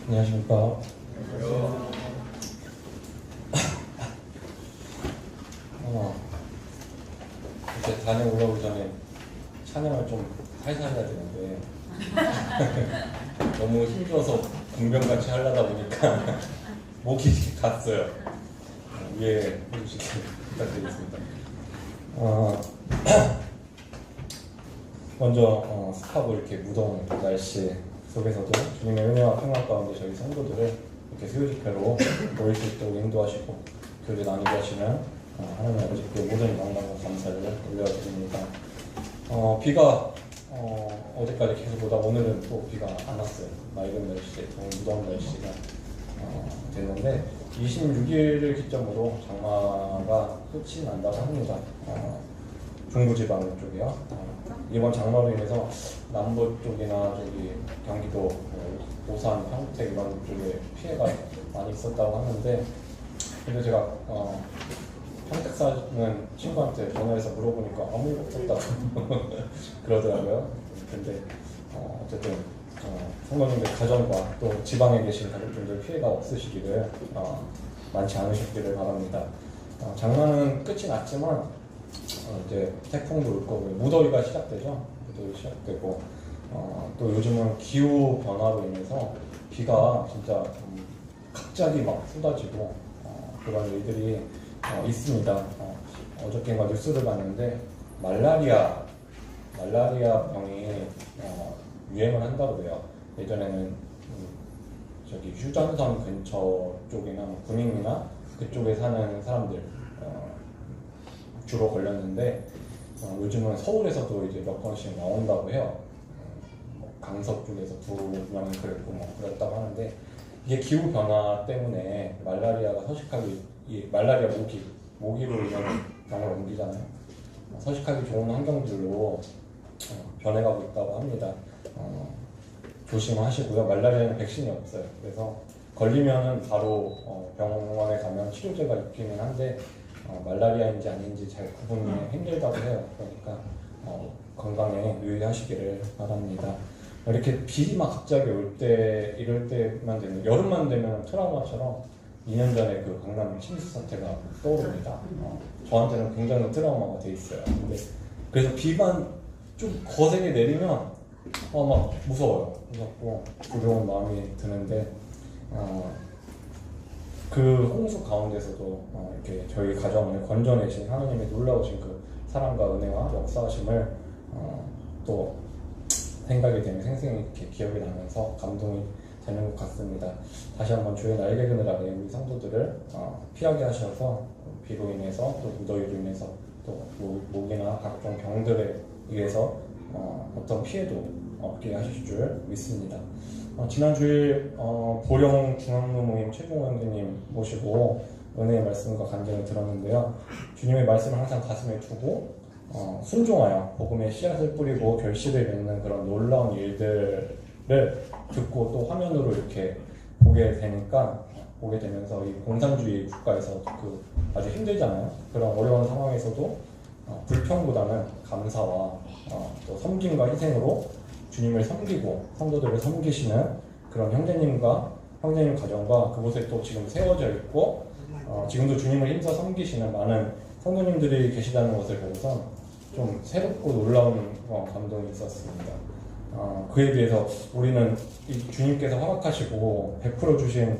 안녕하십니까. 이제 다녀오려고 전에 찬양을 좀 살살 해야 되는데 너무 힘줘서 공병같이 하려다 보니까 목이 갔어요. 이해해 주시길 부탁드리겠습니다. 먼저 습하고 이렇게 무더운 날씨 속에서도 주님의 은혜와 평화 가운데 저희 성도들을 이렇게 수요집회로 모일 수 있도록 인도하시고 교제 나누게 하시면 하나님 아버지께 모든 영광과 감사를 올려드립니다. 비가 어제까지 계속 오다 오늘은 또 비가 안 왔어요. 맑은 날씨에 더운 무더운 날씨가 됐는데 26일을 기점으로 장마가 끝이 난다고 합니다. 중부지방 쪽이요. 이번 장마로 인해서 남부 쪽이나 저기 경기도, 오산, 평택 이런 쪽에 피해가 많이 있었다고 하는데, 근데 제가 평택 사는 친구한테 전화해서 물어보니까 아무 일 없었다고 그러더라고요. 근데 어쨌든 성도님들 가정과 또 지방에 계신 가족분들 피해가 없으시기를 많지 않으셨기를 바랍니다. 장마는 끝이 났지만 이제 태풍도 올 거고 무더위가 시작되죠. 무더위 시작되고 또 요즘은 기후 변화로 인해서 비가 진짜 갑자기 막 쏟아지고 그런 일들이 있습니다. 어저께인가 뉴스를 봤는데 말라리아 병이 유행을 한다고 해요. 예전에는 저기 휴전선 근처 쪽이나 군인이나 그쪽에 사는 사람들 주로 걸렸는데 요즘은 서울에서도 이제 몇 번씩 나온다고 해요. 강서 쪽에서 2명 그랬고 그랬다고 하는데, 이게 기후 변화 때문에 말라리아가 서식하기, 말라리아 모기로 인한 병을 옮기잖아요. 서식하기 좋은 환경들로 변해가고 있다고 합니다. 조심하시고요. 말라리아는 백신이 없어요. 그래서 걸리면은 바로 병원에 가면 치료제가 있기는 한데 말라리아인지 아닌지 잘 구분이 힘들다고 해요. 그러니까 건강에 유의하시기를 바랍니다. 이렇게 비가 막 갑자기 올 때, 이럴 때만 되면, 여름만 되면 트라우마처럼 2년 전에 그 강남 침수 사태가 떠오릅니다. 저한테는 굉장히 트라우마가 돼 있어요. 근데 그래서 비만 좀 거세게 내리면 막 무서워요. 무섭고 두려운 마음이 드는데 그 홍수 가운데서도 이렇게 저희 가정을 건져내신 하나님의 놀라우신 그 사랑과 은혜와 역사하심을 또 생각이 되면 생생히 이렇게 기억이 나면서 감동이 되는 것 같습니다. 다시 한번 주의 날개 그늘 아래 우리 성도들을 피하게 하셔서 비로 인해서 또 무더위로 인해서 또 목이나 각종 병들에 의해서 어떤 피해도 없게 하실 줄 믿습니다. 지난 주일 보령 중앙로 모임 최종호 형제님 모시고 은혜의 말씀과 간증을 들었는데요. 주님의 말씀을 항상 가슴에 두고 순종하여 복음의 씨앗을 뿌리고 결실을 맺는 그런 놀라운 일들을 듣고 또 화면으로 이렇게 보게 되면서 이 공산주의 국가에서 그 아주 힘들잖아요. 그런 어려운 상황에서도 불평보다는 감사와 또 섬김과 희생으로 주님을 섬기고 성도들을 섬기시는 그런 형제님 가정과 그곳에 또 지금 세워져 있고 지금도 주님을 힘써 섬기시는 많은 성도님들이 계시다는 것을 보고서 좀 새롭고 놀라운 감동이 있었습니다. 그에 비해서 우리는 이 주님께서 허락하시고 베풀어 주신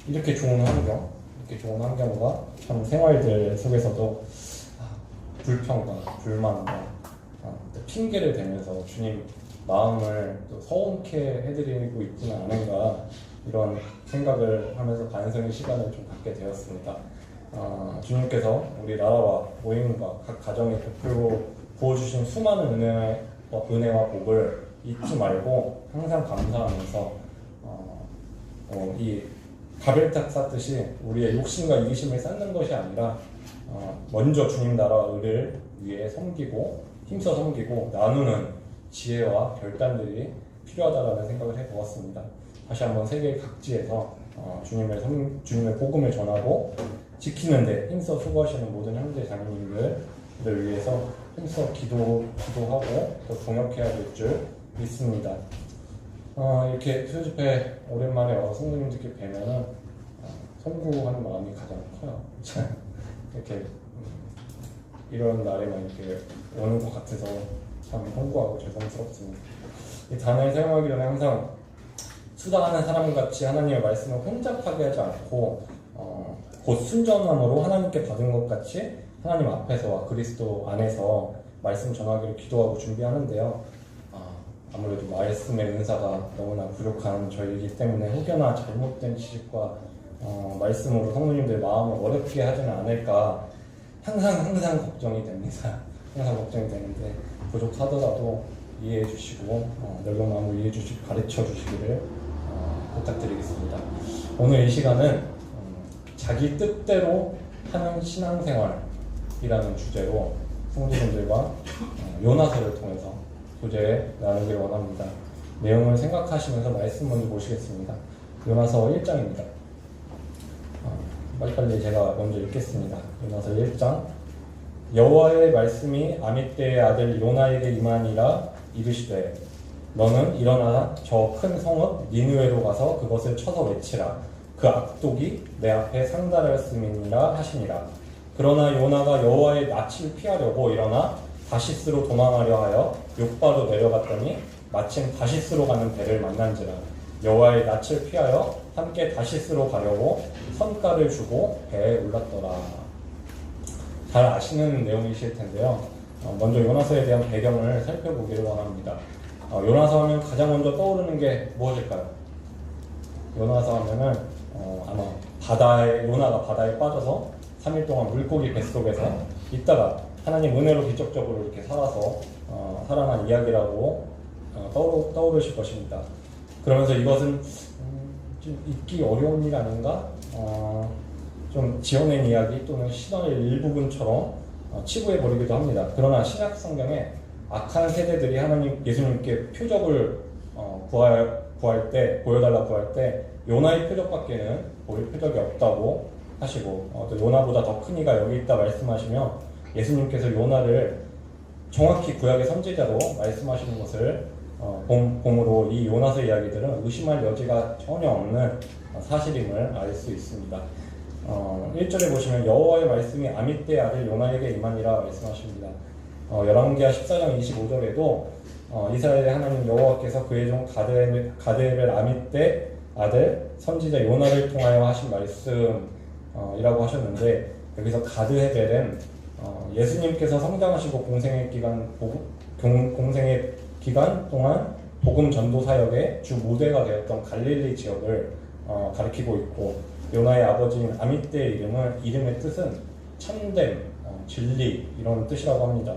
이렇게 좋은 환경과 참 생활들 속에서도 불평과 불만과 핑계를 대면서 주님 마음을 또 서운케 해드리고 있지는 않은가, 이런 생각을 하면서 반성의 시간을 좀 갖게 되었습니다. 주님께서 우리 나라와 모임과 각 가정에 베풀고 부어주신 수많은 은혜와 복을 잊지 말고 항상 감사하면서 이 가벨탑 쌓듯이 우리의 욕심과 이기심을 쌓는 것이 아니라 먼저 주님 나라를 위해 섬기고 힘써 섬기고 나누는 지혜와 결단들이 필요하다라는 생각을 해보았습니다. 다시 한번 세계 각지에서 주님의 복음을 전하고 지키는데 힘써 수고하시는 모든 형제 자매님들을 위해서 힘써 기도하고 또 동역해야 될 줄 믿습니다. 이렇게 수요집회 오랜만에 와서 성도님들께 뵈면은 송구하는 마음이 가장 커요. 이렇게 이런 날에만 이렇게 오는 것 같아서 참 송구하고 죄송스럽습니다. 이 단어를 사용하기 전에 항상 수다하는 사람같이 하나님의 말씀을 혼잡하게 하지 않고 곧 순전함으로 하나님께 받은 것 같이 하나님 앞에서와 그리스도 안에서 말씀 전하기를 기도하고 준비하는데요. 아무래도 말씀의 은사가 너무나 부족한 저희이기 때문에 혹여나 잘못된 지식과 말씀으로 성도님들 마음을 어렵게 하지는 않을까 항상 걱정이 됩니다. 항상 걱정이 되는데 부족하더라도 이해해 주시고 넓은 마음으로 이해해 주시고 가르쳐 주시기를 부탁드리겠습니다. 오늘 이 시간은 자기 뜻대로 하는 신앙생활이라는 주제로 성도님들과 요나서를 통해서 교제 나누길 원합니다. 내용을 생각하시면서 말씀 먼저 보시겠습니다. 요나서 1장입니다. 빨리빨리 제가 먼저 읽겠습니다. 요나서 1장. 여호와의 말씀이 아미떼의 아들 요나에게 임하니라 이르시되 너는 일어나 저 큰 성읍 니느웨로 가서 그것을 쳐서 외치라. 그 악독이 내 앞에 상달하였음이니라 하시니라. 그러나 요나가 여호와의 낯을 피하려고 일어나 다시스로 도망하려 하여 욥바로 내려갔더니 마침 다시스로 가는 배를 만난지라. 여호와의 낯을 피하여 함께 다시스로 가려고 선가를 주고 배에 올랐더라. 잘 아시는 내용이실 텐데요. 먼저 요나서에 대한 배경을 살펴보기를 원합니다. 요나서 하면 가장 먼저 떠오르는 게 무엇일까요? 요나서 하면은 아마 요나가 바다에 빠져서 3일 동안 물고기 뱃속에서 있다가 하나님 은혜로 기적적으로 이렇게 살아서 살아난 이야기라고 떠오르실 것입니다. 그러면서 이것은 좀 읽기 어려운 일 아닌가? 좀 지어낸 이야기 또는 신화의 일부분처럼 치부해버리기도 합니다. 그러나 신약 성경에 악한 세대들이 예수님께 표적을 보여달라 구할 때 요나의 표적밖에는 보일 표적이 없다고 하시고 또 요나보다 더 큰 이가 여기 있다 말씀하시며 예수님께서 요나를 정확히 구약의 선지자로 말씀하시는 것을 봄으로 이 요나서 이야기들은 의심할 여지가 전혀 없는 사실임을 알 수 있습니다. 1절에 보시면 여호와의 말씀이 아미떼의 아들 요나에게 임하니라 말씀하십니다. 열왕기하 14장 25절에도 이스라엘의 하나님 여호와께서 그의 종 가데엘 아미떼 아들 선지자 요나를 통하여 하신 말씀이라고 하셨는데 여기서 가드헤벨은 예수님께서 성장하시고 공생의 기간 동안 복음 전도 사역의 주 무대가 되었던 갈릴리 지역을 가리키고 있고 요나의 아버지인 아미떼의 이름의 뜻은 참됨, 진리 이런 뜻이라고 합니다.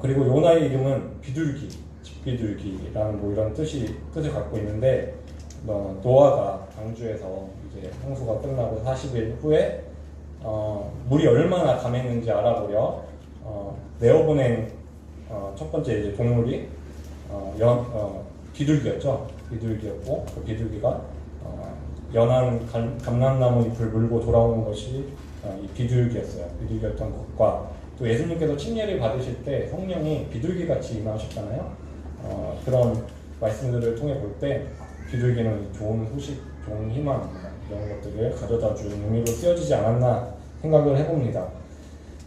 그리고 요나의 이름은 비둘기, 집비둘기라는 이런 뜻을 갖고 있는데 노아가 방주에서 이제 홍수가 끝나고 40일 후에 물이 얼마나 감했는지 알아보려 내어보낸 첫 번째 이제 동물이 비둘기였죠. 비둘기였고 그 비둘기가 연한 감람나무 잎을 물고 돌아오는 것이 이 비둘기였어요. 비둘기였던 것과 또 예수님께서 침례를 받으실 때 성령이 비둘기같이 임하셨잖아요. 그런 말씀들을 통해 볼 때 비둘기는 좋은 소식, 좋은 희망 이런 것들을 가져다 준 의미로 쓰여지지 않았나 생각을 해봅니다.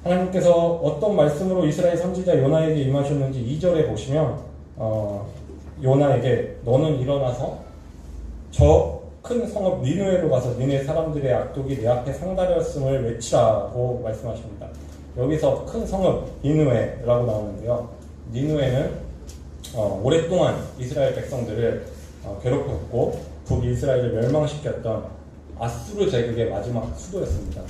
하나님께서 어떤 말씀으로 이스라엘 선지자 요나에게 임하셨는지 2절에 보시면 요나에게 너는 일어나서 저 큰 성읍 니느웨로 가서 니네 사람들의 악독이 내 앞에 상달하였음을 외치라고 말씀하십니다. 여기서 큰 성읍 니느웨라고 나오는데요. 니느웨는 오랫동안 이스라엘 백성들을 괴롭혔고 북이스라엘을 멸망시켰던 아수르 제국의 마지막 수도였습니다.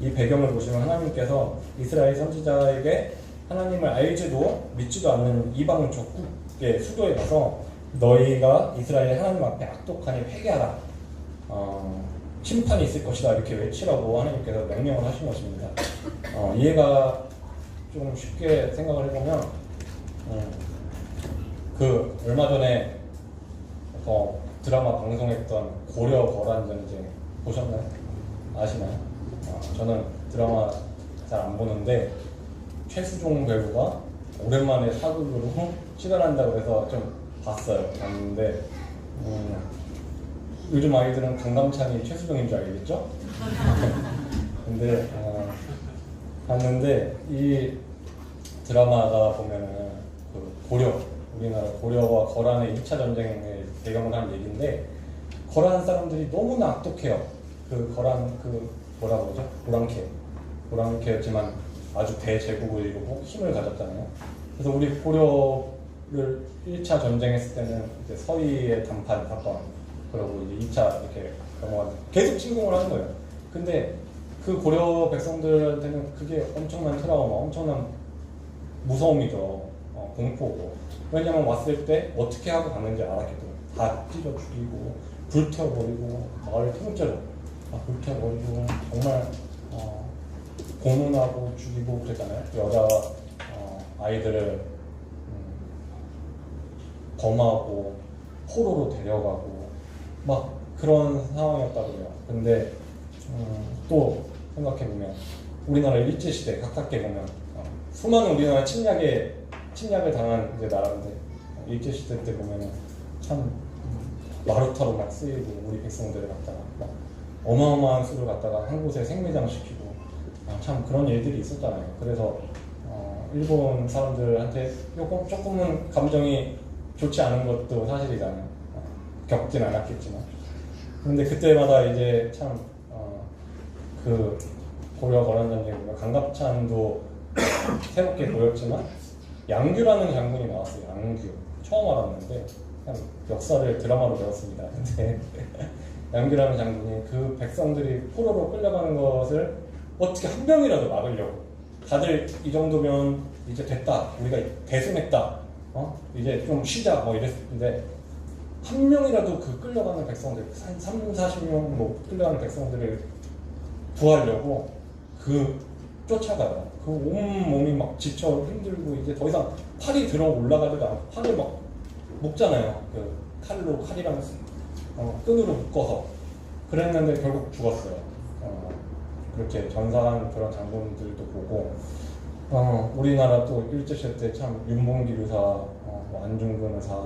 이 배경을 보시면 하나님께서 이스라엘 선지자에게 하나님을 알지도 믿지도 않는 이방 적국의 수도에 가서 너희가 이스라엘 하나님 앞에 악독하니 회개하라. 심판이 있을 것이다 이렇게 외치라고 하나님께서 명령을 하신 것입니다. 이해가 좀 쉽게 생각을 해보면 그 얼마 전에 드라마 방송했던 고려 거란 전쟁 보셨나요? 아시나요? 저는 드라마 잘 안 보는데 최수종 배우가 오랜만에 사극으로 출연한다고 해서 좀 봤는데 요즘 아이들은 강감찬이 최수종인 줄 알겠죠? 근데 봤는데 이 드라마가 보면은 그 우리나라 고려와 거란의 2차 전쟁의 배경을 한 얘기인데 거란 사람들이 너무나 악독해요. 그 거란 뭐라 그러죠? 오랑캐였지만 아주 대제국을 이루고 힘을 가졌잖아요. 그래서 우리 고려를 1차 전쟁했을 때는 이제 서희의 단판 사건 그리고 이제 2차 이렇게 넘어가는 계속 침공을 하는 거예요. 근데 그 고려 백성들한테는 그게 엄청난 트라우마, 엄청난 무서움이죠. 공포고. 왜냐면 왔을 때 어떻게 하고 갔는지 알았겠죠. 다 찢어 죽이고 불태워버리고 마을 통째로 불태워버리고 정말 고문하고 죽이고 그랬잖아요. 여자 아이들을 범하고 포로로 데려가고 막 그런 상황이었다고 해요. 근데 또 생각해보면 우리나라 일제시대 가깝게 보면 수많은 우리나라 침략을 당한 이제 나라인데 일제시대 때 보면은 참 마루타로 막 쓰이고 우리 백성들을 갖다가 막 어마어마한 수를 갖다가 한 곳에 생매장시키고 참 그런 일들이 있었잖아요. 그래서 일본 사람들한테 조금은 감정이 좋지 않은 것도 사실이잖아요. 겪진 않았겠지만. 근데 그때마다 이제 참 그 고려 거란 전쟁 보면 강갑찬도 새롭게 보였지만 양규라는 장군이 나왔어요. 양규 처음 알았는데 그냥 역사를 드라마로 배웠습니다. 근데 양규라는 장군이 그 백성들이 포로로 끌려가는 것을 어떻게 한 명이라도 막으려고 다들 이 정도면 이제 됐다 우리가 대승했다 이제 좀 쉬자 뭐 이랬는데 한 명이라도 그 끌려가는 백성들 한 30-40명 뭐 끌려가는 백성들을 구하려고 쫓아가요. 그 온몸이 막 지쳐 힘들고 이제 더 이상 팔이 들어 올라가지도 않고 팔을 막 묶잖아요. 그 칼이랑 끈으로 묶어서 그랬는데 결국 죽었어요. 그렇게 전사한 그런 장군들도 보고 우리나라 또 일제시대 때 참 윤봉길 의사, 안중근 의사,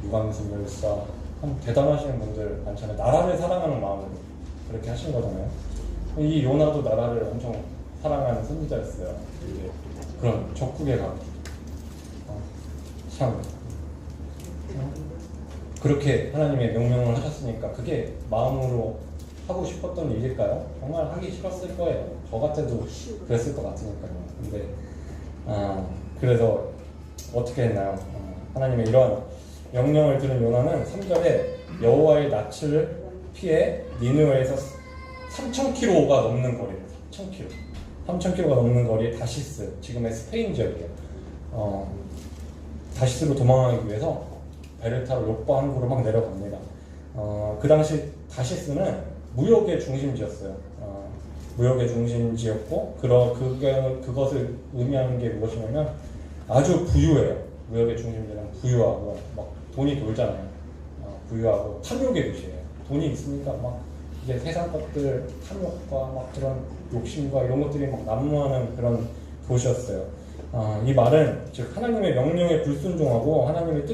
유관순 열사 참 대단하신 분들 많잖아요. 나라를 사랑하는 마음으로 그렇게 하신 거잖아요. 이 요나도 나라를 엄청 사랑하는 선지자였어요. 이제 그런 적국에 가고 참 그렇게 하나님의 명령을 하셨으니까 그게 마음으로 하고 싶었던 일일까요? 정말 하기 싫었을 거예요. 저 같아도 그랬을 것 같으니까요. 근데 그래서 어떻게 했나요? 하나님의 이러한 명령을 들은 요나는 3절에 여호와의 낯을 피해 니느웨에서 3,000km가 넘는 거리예요. 3,000km가 넘는 거리에 다시스, 지금의 스페인 지역이에요. 다시스로 도망하기 위해서 배를 타고 요빠 항구로 막 내려갑니다. 그 당시 다시스는 무역의 중심지였어요. 무역의 중심지였고 그것을 의미하는 게 무엇이냐면 아주 부유해요. 무역의 중심지는 부유하고 막 돈이 돌잖아요. 부유하고 탐욕의 도시예요. 돈이 있으니까 막 이제 세상 것들 탐욕과 막 그런 욕심과 이런 것들이 막 난무하는 그런 도시였어요. 이 말은 즉 하나님의 명령에 불순종하고 하나님의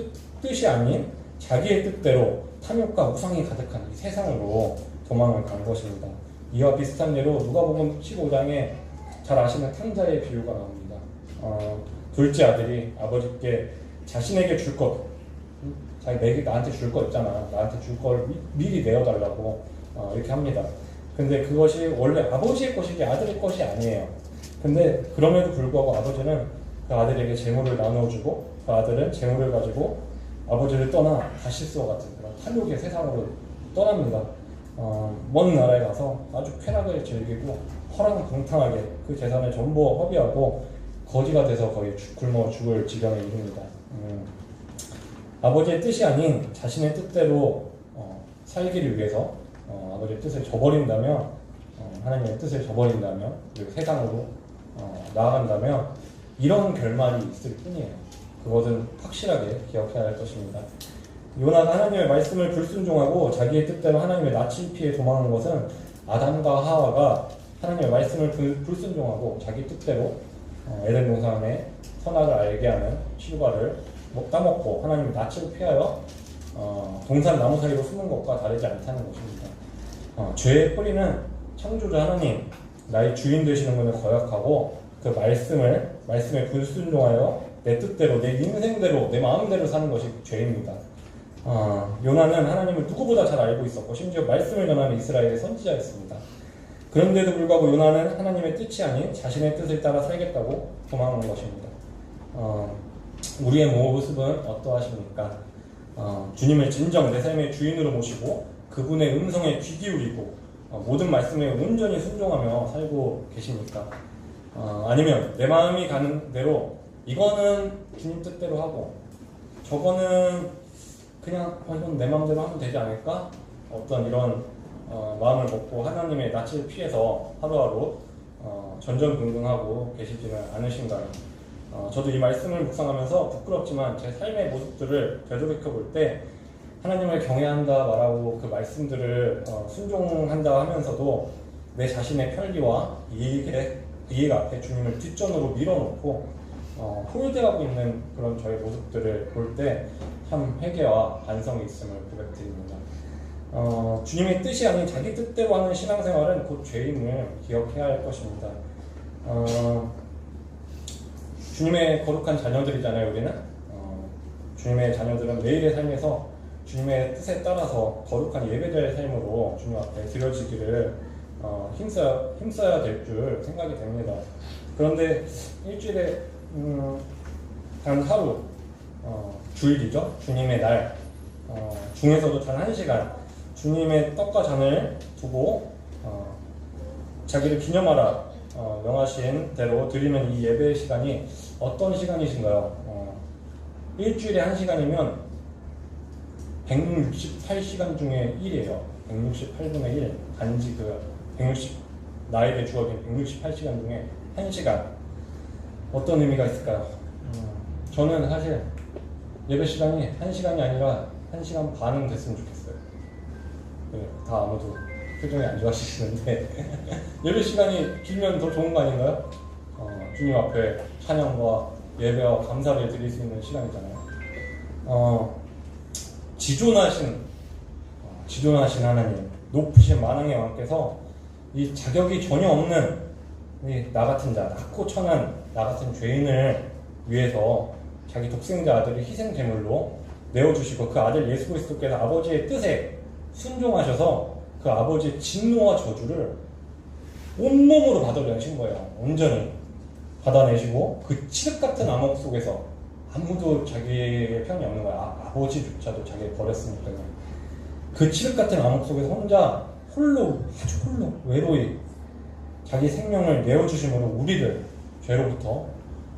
뜻이 아닌 자기의 뜻대로 탐욕과 우상이 가득한 이 세상으로 도망을 간 것입니다. 이와 비슷한 예로 누가복음 15장에 잘 아시는 탕자의 비유가 나옵니다. 둘째 아들이 아버지께 자신에게 줄 것, 나한테 줄 거 있잖아. 나한테 줄 걸 미리 내어달라고 이렇게 합니다. 근데 그것이 원래 아버지의 것이지 아들의 것이 아니에요. 근데 그럼에도 불구하고 아버지는 그 아들에게 재물을 나눠주고 그 아들은 재물을 가지고 아버지를 떠나 다시스와 같은 그런 탐욕의 세상으로 떠납니다. 먼 나라에 가서 아주 쾌락을 즐기고 허랑방탕하게 그 재산을 전부 허비하고 거지가 돼서 거의 굶어 죽을 지경에 이릅니다. 아버지의 뜻이 아닌 자신의 뜻대로 살기를 위해서 아버지의 뜻을 저버린다면 하나님의 뜻을 저버린다면 그리고 세상으로 나아간다면 이런 결말이 있을 뿐이에요. 그것은 확실하게 기억해야 할 것입니다. 요나가 하나님의 말씀을 불순종하고 자기의 뜻대로 하나님의 낯을 피해 도망한 것은 아담과 하와가 하나님의 말씀을 불순종하고 자기 뜻대로 에덴 동산의 선악을 알게 하는 실과를 따먹고 하나님의 낯을 피하여 동산 나무 사이로 숨은 것과 다르지 않다는 것입니다. 죄의 뿌리는 창조주 하나님, 나의 주인 되시는 분을 거역하고 그 말씀에 불순종하여 내 뜻대로, 내 인생대로, 내 마음대로 사는 것이 죄입니다. 요나는 하나님을 누구보다 잘 알고 있었고 심지어 말씀을 전하는 이스라엘의 선지자였습니다. 그런데도 불구하고 요나는 하나님의 뜻이 아닌 자신의 뜻을 따라 살겠다고 도망한 것입니다. 우리의 모습은 어떠하십니까? 주님을 진정 내 삶의 주인으로 모시고 그분의 음성에 귀 기울이고 모든 말씀에 온전히 순종하며 살고 계십니까? 아니면 내 마음이 가는 대로 이거는 주님 뜻대로 하고 저거는 그냥 이건 내 마음대로 하면 되지 않을까? 어떤 이런 마음을 먹고 하나님의 낯을 피해서 하루하루 전전긍긍하고 계시지는 않으신가요? 저도 이 말씀을 묵상하면서 부끄럽지만 제 삶의 모습들을 되돌이켜 볼 때 하나님을 경외한다 말하고 그 말씀들을 순종한다 하면서도 내 자신의 편리와 이익 앞에 주님을 뒷전으로 밀어놓고 홀대하고 있는 그런 저의 모습들을 볼 때 참 회개와 반성이 있음을 고백드립니다. 주님의 뜻이 아닌 자기 뜻대로 하는 신앙생활은 곧 죄임을 기억해야 할 것입니다. 주님의 거룩한 자녀들이잖아요, 우리는. 주님의 자녀들은 매일의 삶에서 주님의 뜻에 따라서 거룩한 예배자의 삶으로 주님 앞에 드려지기를 힘써야 될 줄 생각이 됩니다. 그런데 일주일에 단 하루, 주일이죠. 주님의 날 중에서도 단 1시간 주님의 떡과 잔을 두고 자기를 기념하라 명하신 대로 드리는 이 예배 시간이 어떤 시간이신가요? 일주일에 1시간이면 168시간 중에 1이에요. 168분의 1. 단지 나에게 주어진 168시간 중에 1시간. 어떤 의미가 있을까요? 저는 사실 예배 시간이 1시간이 아니라 1시간 반은 됐으면 좋겠어요. 다 아무도 표정이 안 좋아하시는데 예배 시간이 길면 더 좋은 거 아닌가요? 주님 앞에 찬양과 예배와 감사를 드릴 수 있는 시간이잖아요. 지존하신 하나님, 높으신 만왕의 왕께서 이 자격이 전혀 없는 나 같은 자, 낮고 천한 나 같은 죄인을 위해서 자기 독생자 아들을 희생 제물로 내어주시고 그 아들 예수 그리스도께서 아버지의 뜻에 순종하셔서 그 아버지의 진노와 저주를 온몸으로 받아내신 거예요. 온전히 받아내시고 그 칠흑 같은 암흑 속에서 아무도 자기의 편이 없는 거야. 아버지조차도 자기를 버렸으니까요. 그 칠흑 같은 암흑 속에서 혼자 아주 홀로 외로이 자기 생명을 내어주심으로 우리를 죄로부터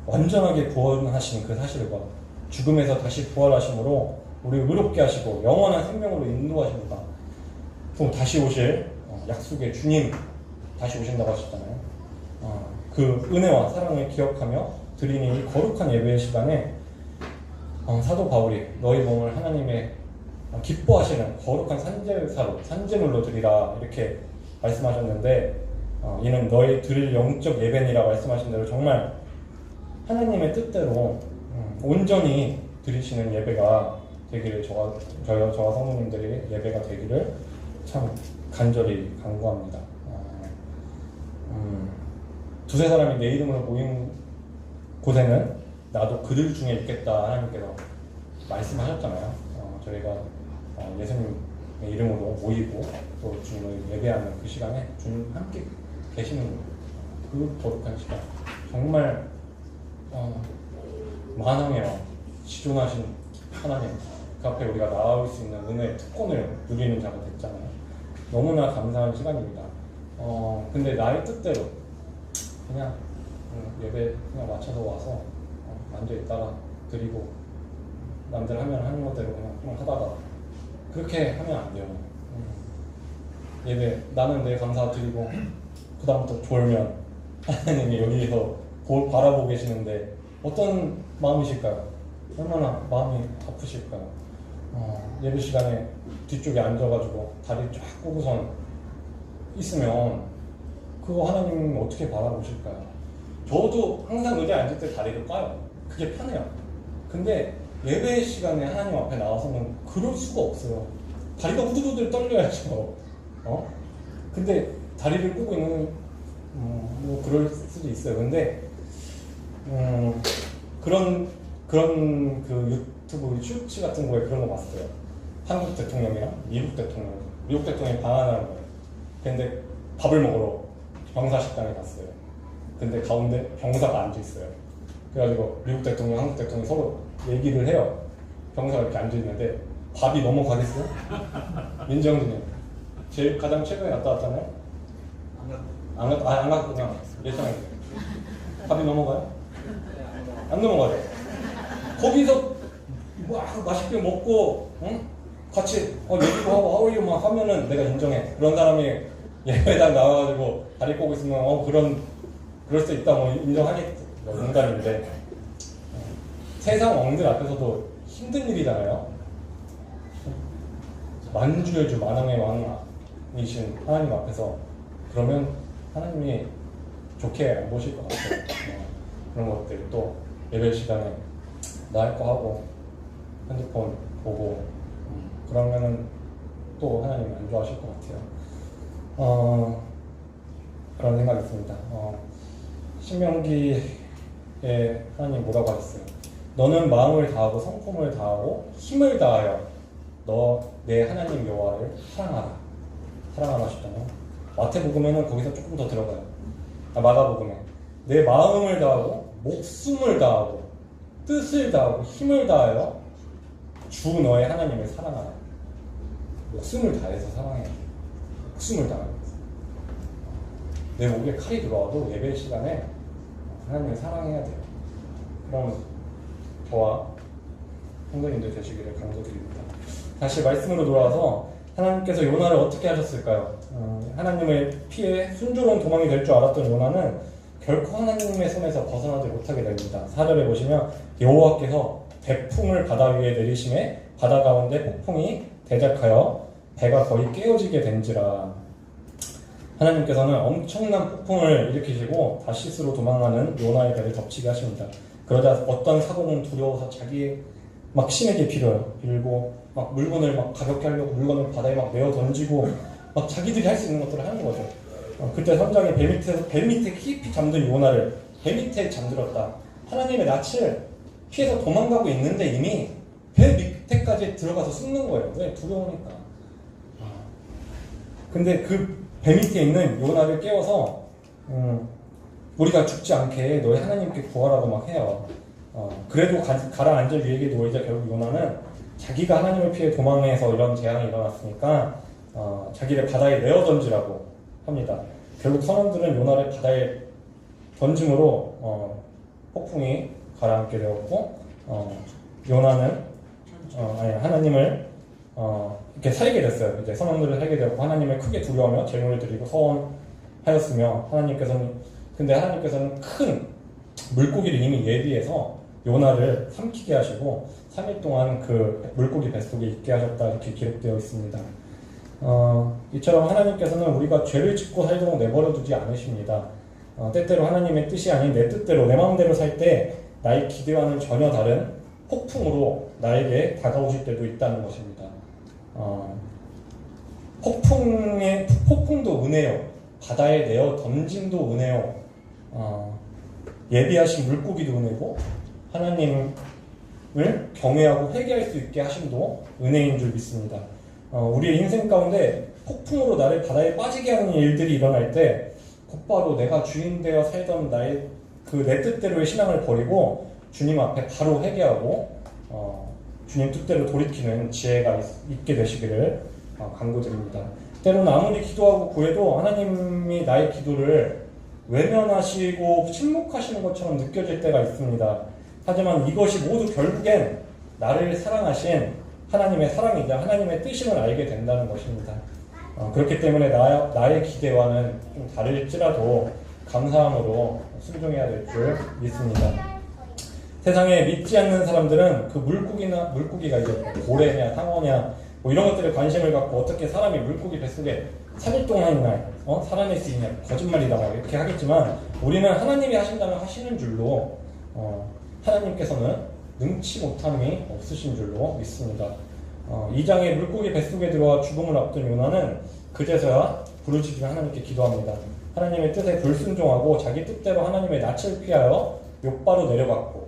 완전하게 구원하신 그 사실과 죽음에서 다시 부활하심으로 우리를 의롭게 하시고 영원한 생명으로 인도하십니다. 또 다시 오실 약속의 주님 다시 오신다고 하셨잖아요. 그 은혜와 사랑을 기억하며 드리는 이 거룩한 예배의 시간에 사도 바울이 너희 몸을 하나님의 기뻐하시는 거룩한 산제물로 드리라 이렇게 말씀하셨는데 이는 너희 드릴 영적 예배니라 말씀하신 대로 정말 하나님의 뜻대로 온전히 드리시는 예배가 되기를 저와 성도님들이 예배가 되기를 참 간절히 간구합니다. 두세 사람이 내 이름으로 모인 곳에는 나도 그들 중에 있겠다 하나님께서 말씀하셨잖아요. 저희가 예수님의 이름으로 모이고 또 주님을 예배하는 그 시간에 주님 함께 계시는 그 거룩한 시간 정말 만왕의 왕 지존하신 하나님 그 앞에 우리가 나아올 수 있는 은혜의 특권을 누리는 자가 됐잖아요. 너무나 감사한 시간입니다. 근데 나의 뜻대로 그냥 예배 그냥 맞춰서 와서 앉아있다가 드리고 남들 하는 것대로 그냥 좀 하다가 그렇게 하면 안 돼요. 예배 나는 내 감사 드리고 그 다음부터 졸면 하나님이 여기서 바라보고 계시는데 어떤 마음이실까요? 얼마나 마음이 아프실까요? 예배 시간에 뒤쪽에 앉아가지고 다리 쫙 꼬고선 있으면 그거 하나님 어떻게 바라보실까요? 저도 항상 의자에 앉을 때 다리를 까요. 그게 편해요. 근데 예배 시간에 하나님 앞에 나와서는 그럴 수가 없어요. 다리가 후들후들 떨려야죠. 근데 다리를 꼬고 있는 뭐 그럴 수도 있어요. 근데 그런 그 유튜브 쇼츠 같은 거에 그런 거 봤어요. 한국 대통령이랑 미국 대통령이 방한하는 거예요. 근데 밥을 먹으러 병사 식당에 갔어요. 근데 가운데 병사가 앉아 있어요. 그래가지고 미국 대통령, 한국 대통령 서로 얘기를 해요. 병사가 이렇게 앉아 있는데 밥이 넘어가겠어요? 민정진이 가장 최근에 갔다 왔잖아요. 안 갔구나. 예상해. 밥이 넘어가요? 안 넘어가죠. 거기서 막 맛있게 먹고, 같이 얘기도 하고 하우유 막 하면은 내가 인정해. 그런 사람이 예배당 나와가지고 다리 꼬고 있으면 그럴 수 있다 뭐 인정하겠지. 인간인데 세상 왕들 앞에서도 힘든 일이잖아요. 만주의 주 만왕의 왕이신 하나님 앞에서 그러면 하나님이 좋게 안 보실 것 같아요. 그런 것들 또 예배 시간에 나 할 거 하고 핸드폰 보고 그러면은 또 하나님 안 좋아하실 것 같아요. 그런 생각이 있습니다. 신명기에 하나님 뭐라고 하셨어요? 너는 마음을 다하고 성품을 다하고 힘을 다하여 너 내 하나님 여호와를 사랑하라 하셨잖아요. 마태복음에는 거기서 조금 더 들어가요. 마가복음에 내 마음을 다하고 목숨을 다하고 뜻을 다하고 힘을 다하여 주 너의 하나님을 사랑하라. 목숨을 다해서 사랑해. 목숨을 다하여 내 목에 칼이 들어와도 예배 시간에 하나님을 사랑해야 돼요. 그럼 저와 성도님들 되시기를 강조드립니다. 다시 말씀으로 돌아와서 하나님께서 요나를 어떻게 하셨을까요? 하나님을 피해 순조로운 도망이 될 줄 알았던 요나는 결코 하나님의 손에서 벗어나지 못하게 됩니다. 4절에 보시면 여호와께서 대풍을 바다 위에 내리심에 바다 가운데 폭풍이 대작하여 배가 거의 깨어지게 된지라. 하나님께서는 엄청난 폭풍을 일으키시고 다시스로 도망하는 요나의 배를 덮치게 하십니다. 그러자 어떤 사고는 두려워서 자기의 막 신에게 빌고 막 물건을 막 가볍게 하려고 물건을 바다에 막 메어 던지고 막 자기들이 할 수 있는 것들을 하는 거죠. 그때 3장에 배 밑에 깊이 잠든 요나를 배 밑에 잠들었다. 하나님의 낯을 피해서 도망가고 있는데 이미 배 밑에까지 들어가서 숨는 거예요. 왜? 두려우니까. 근데 그 배 밑에 있는 요나를 깨워서 우리가 죽지 않게 너희 하나님께 구하라고 막 해요. 그래도 가라앉을 위에게 놓이자 결국 요나는 자기가 하나님을 피해 도망해서 이런 재앙이 일어났으니까 자기를 바다에 내어 던지라고 합니다. 결국 선원들은 요나를 바다에 던짐으로 폭풍이 가라앉게 되었고 요나는 하나님을 이렇게 살게 됐어요. 이제 선원들을 살게 되었고 하나님을 크게 두려워하며 제물을 드리고 서원하였으며 근데 하나님께서는 큰 물고기를 이미 예비해서 요나를 삼키게 하시고 3일 동안 그 물고기 뱃속에 있게 하셨다 이렇게 기록되어 있습니다. 이처럼 하나님께서는 우리가 죄를 짓고 살도록 내버려 두지 않으십니다. 때때로 하나님의 뜻이 아닌 내 뜻대로 내 마음대로 살 때 나의 기대와는 전혀 다른 폭풍으로 나에게 다가오실 때도 있다는 것입니다. 폭풍도 은혜요. 바다에 내어 던짐도 은혜요. 예비하신 물고기도 은혜고 하나님을 경외하고 회개할 수 있게 하심도 은혜인 줄 믿습니다. 우리의 인생 가운데 폭풍으로 나를 바다에 빠지게 하는 일들이 일어날 때 곧바로 내가 주인 되어 살던 나의 내 뜻대로의 신앙을 버리고 주님 앞에 바로 회개하고 주님 뜻대로 돌이키는 지혜가 있게 되시기를 간구드립니다. 때로는 아무리 기도하고 구해도 하나님이 나의 기도를 외면하시고 침묵하시는 것처럼 느껴질 때가 있습니다. 하지만 이것이 모두 결국엔 나를 사랑하신 하나님의 사랑이자 하나님의 뜻임을 알게 된다는 것입니다. 그렇기 때문에 나의 기대와는 좀 다를지라도 감사함으로 순종해야 될 줄 믿습니다. 세상에 믿지 않는 사람들은 그 물고기가 이제 고래냐 상어냐 뭐 이런 것들에 관심을 갖고 어떻게 사람이 물고기 뱃속에 3일 동안이나 살아낼 수 있냐 거짓말이다 이렇게 하겠지만 우리는 하나님이 하신다면 하시는 줄로 하나님께서는 능치 못함이 없으신 줄로 믿습니다. 2장의 물고기 뱃속에 들어와 죽음을 앞둔 요나는 그제서야 부르짖으며 하나님께 기도합니다. 하나님의 뜻에 불순종하고 자기 뜻대로 하나님의 낯을 피하여 욥바로 내려갔고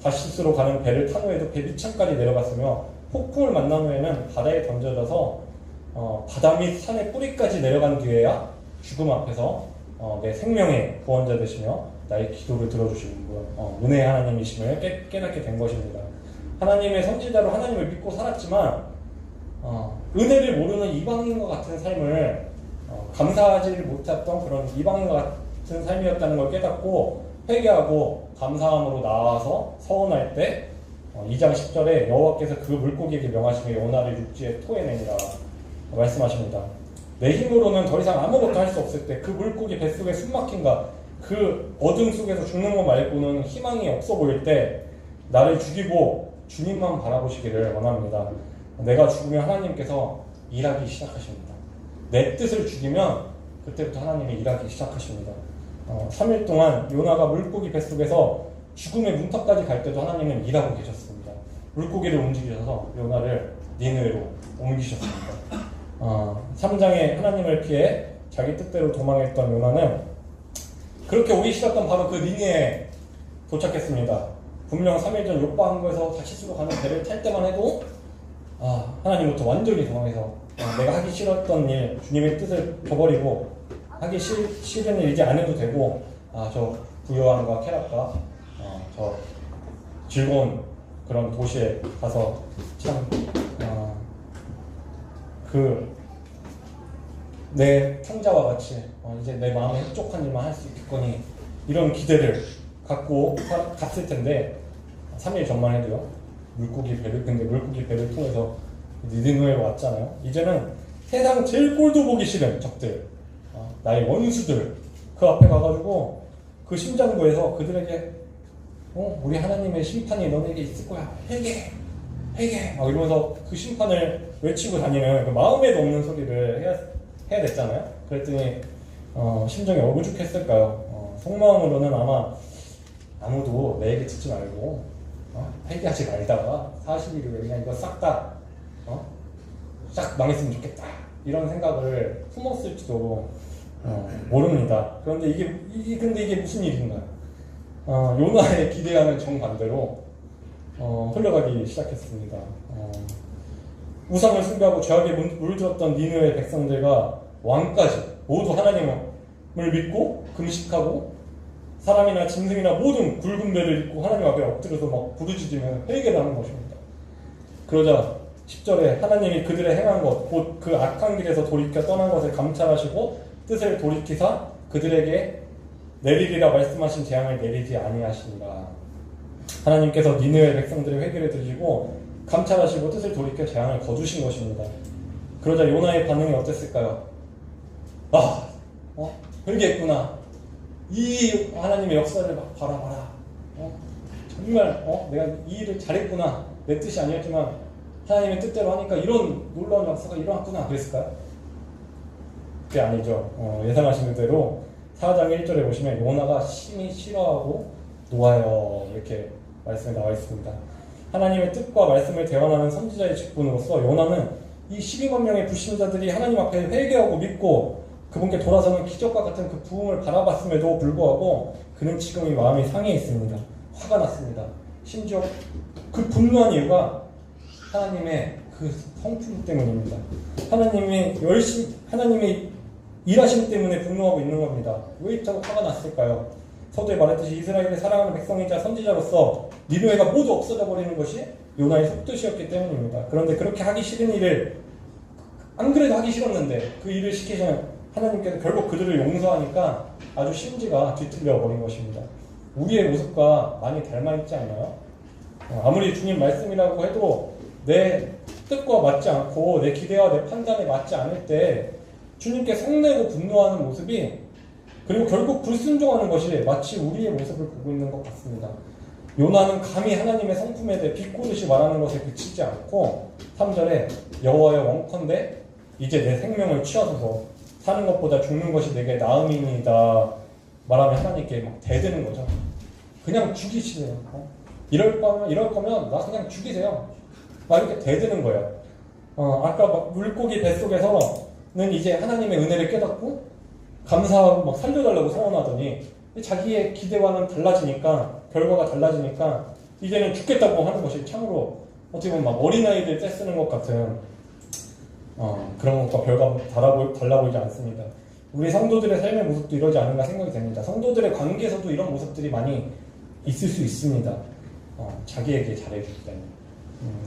다시스로 가는 배를 탄 후에도 배 밑창까지 내려갔으며 폭풍을 만난 후에는 바다에 던져져서 바다 및 산의 뿌리까지 내려간 뒤에야 죽음 앞에서 내 생명의 구원자 되시며 나의 기도를 들어주시는 분, 은혜의 하나님이심을 깨닫게 된 것입니다. 하나님의 선지자로 하나님을 믿고 살았지만 은혜를 모르는 이방인과 같은 삶을 감사하지 못했던 그런 이방인과 같은 삶이었다는 걸 깨닫고 회개하고 감사함으로 나와서 서원할 때 2장 10절에 여호와께서 그 물고기에게 명하시며 요나를 육지에 토해내니라 말씀하십니다. 내 힘으로는 더 이상 아무것도 할 수 없을 때 그 물고기 뱃속에 숨막힌가 그 어둠 속에서 죽는 것 말고는 희망이 없어 보일 때 나를 죽이고 주님만 바라보시기를 원합니다. 내가 죽으면 하나님께서 일하기 시작하십니다. 내 뜻을 죽이면 그때부터 하나님이 일하기 시작하십니다. 3일 동안 요나가 물고기 뱃속에서 죽음의 문턱까지 갈 때도 하나님은 일하고 계셨습니다. 물고기를 움직이셔서 요나를 니느웨로 옮기셨습니다. 3장에 하나님을 피해 자기 뜻대로 도망했던 요나는 그렇게 오기 싫었던 바로 그 니느웨에 도착했습니다. 분명 3일 전 욥바 항구에서 다시스로 가는 배를 탈 때만 해도 하나님부터 완전히 도망해서 내가 하기 싫었던 일, 주님의 뜻을 저버리고 하기 싫은 일 이제 안 해도 되고 저 부요함과 쾌락과 저 즐거운 그런 도시에 가서 참 내 청자와 같이 이제 내 마음에 흡족한 일만 할 수 있겠거니 이런 기대를 갖고 갔을 텐데 3일 전만 해도요. 근데 물고기 배를 통해서 니느웨로 왔잖아요. 이제는 세상 제일 꼴도 보기 싫은 적들, 나의 원수들 그 앞에 가가지고 그 심장부에서 그들에게 우리 하나님의 심판이 너네에게 있을 거야. 회개 막 이러면서 그 심판을 외치고 다니는 그 마음에도 없는 소리를 해야 됐잖아요. 그랬더니 심정이 얼구죽했을까요? 속마음으로는 아마 아무도 내 얘기 듣지 말고 회개하지 말다가 40일 후에 그냥 이거 싹 다 싹 망했으면 좋겠다 이런 생각을 품었을지도 모릅니다. 그런데 이게 무슨 일인가요? 요나의 기대와는 정반대로 흘러가기 시작했습니다. 우상을 숭배하고 죄악에 물들었던 니느웨 백성들과 왕까지 모두 하나님을 믿고 금식하고 사람이나 짐승이나 모든 굵은 배를 입고 하나님 앞에 엎드려서 막 부르짖으며 회개를 하는 것입니다. 그러자 10절에 하나님이 그들의 행한 것, 곧 그 악한 길에서 돌이켜 떠난 것을 감찰하시고 뜻을 돌이키사 그들에게 내리리라 말씀하신 재앙을 내리지 아니하시니라. 하나님께서 니느웨 백성들의 회개를 들으시고 감찰하시고 뜻을 돌이켜 재앙을 거두신 것입니다. 그러자 요나의 반응이 어땠을까요? 회개했구나. 이 하나님의 역사를 막 바라봐라. 정말 내가 이 일을 잘했구나. 내 뜻이 아니었지만 하나님의 뜻대로 하니까 이런 놀라운 역사가 일어났구나. 그랬을까요? 그게 아니죠. 예상하신 대로 4장 1절에 보시면 요나가 심히 싫어하고 노하여 이렇게 말씀에 나와 있습니다. 하나님의 뜻과 말씀을 대언하는 선지자의 직분으로서 요나는 이 12만 명의 불신자들이 하나님 앞에 회개하고 믿고 그분께 돌아서는 기적과 같은 그 부흥을 바라봤음에도 불구하고 그는 지금 이 마음이 상해 있습니다. 화가 났습니다. 심지어 그 분노한 이유가 하나님의 그 성품 때문입니다. 하나님이 일하심 때문에 분노하고 있는 겁니다. 왜 이렇게 화가 났을까요? 서두에 말했듯이 이스라엘의 사랑하는 백성이자 선지자로서 니느웨가 모두 없어져 버리는 것이 요나의 속뜻이었기 때문입니다. 그런데 그렇게 하기 싫은 일을 안 그래도 하기 싫었는데 그 일을 시키시는 하나님께서 결국 그들을 용서하니까 아주 심지가 뒤틀려 버린 것입니다. 우리의 모습과 많이 닮아 있지 않나요? 아무리 주님 말씀이라고 해도 내 뜻과 맞지 않고 내 기대와 내 판단에 맞지 않을 때 주님께 성내고 분노하는 모습이 그리고 결국 불순종하는 것이 마치 우리의 모습을 보고 있는 것 같습니다. 요나는 감히 하나님의 성품에 대해 비꼬듯이 말하는 것에 그치지 않고 3절에 여호와여 원컨대 이제 내 생명을 취하소서 사는 것보다 죽는 것이 내게 나음이니이다 말하며 하나님께 막 대드는 거죠. 그냥 죽이시래요. 이럴 거면 나 그냥 죽이세요. 막 이렇게 대드는 거예요. 아까 막 물고기 뱃속에서는 이제 하나님의 은혜를 깨닫고 감사하고 막 살려달라고 소원하더니 자기의 기대와는 달라지니까, 결과가 달라지니까 이제는 죽겠다고 하는 것이 참으로 어떻게 보면 막 어린아이들 떼쓰는 것 같은 그런 것과 별과 달라 보이지 않습니다. 우리 성도들의 삶의 모습도 이러지 않은가 생각이 됩니다. 성도들의 관계에서도 이런 모습들이 많이 있을 수 있습니다. 자기에게 잘해줄 때는,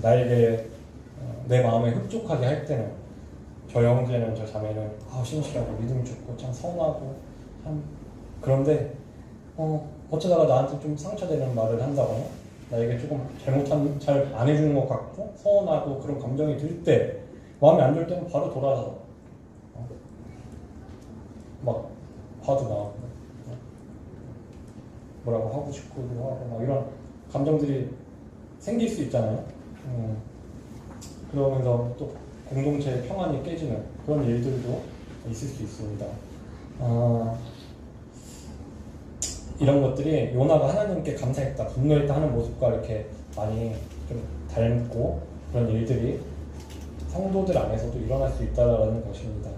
나에게 내 마음에 흡족하게 할 때는, 저 형제는, 저 자매는 신실하고 믿음이 좋고 참 선하고 참, 그런데 어쩌다가 나한테 좀 상처되는 말을 한다거나 나에게 조금 잘 안 해주는 것 같고 서운하고 그런 감정이 들 때, 마음에 안 들 때는 바로 돌아서 막 화도 나고 뭐라고 하고 싶고 하고 막 이런 감정들이 생길 수 있잖아요. 그러면서 또 공동체의 평안이 깨지는 그런 일들도 있을 수 있습니다. 이런 것들이 요나가 하나님께 감사했다, 분노했다 하는 모습과 이렇게 많이 좀 닮고, 그런 일들이 성도들 안에서도 일어날 수 있다는 것입니다.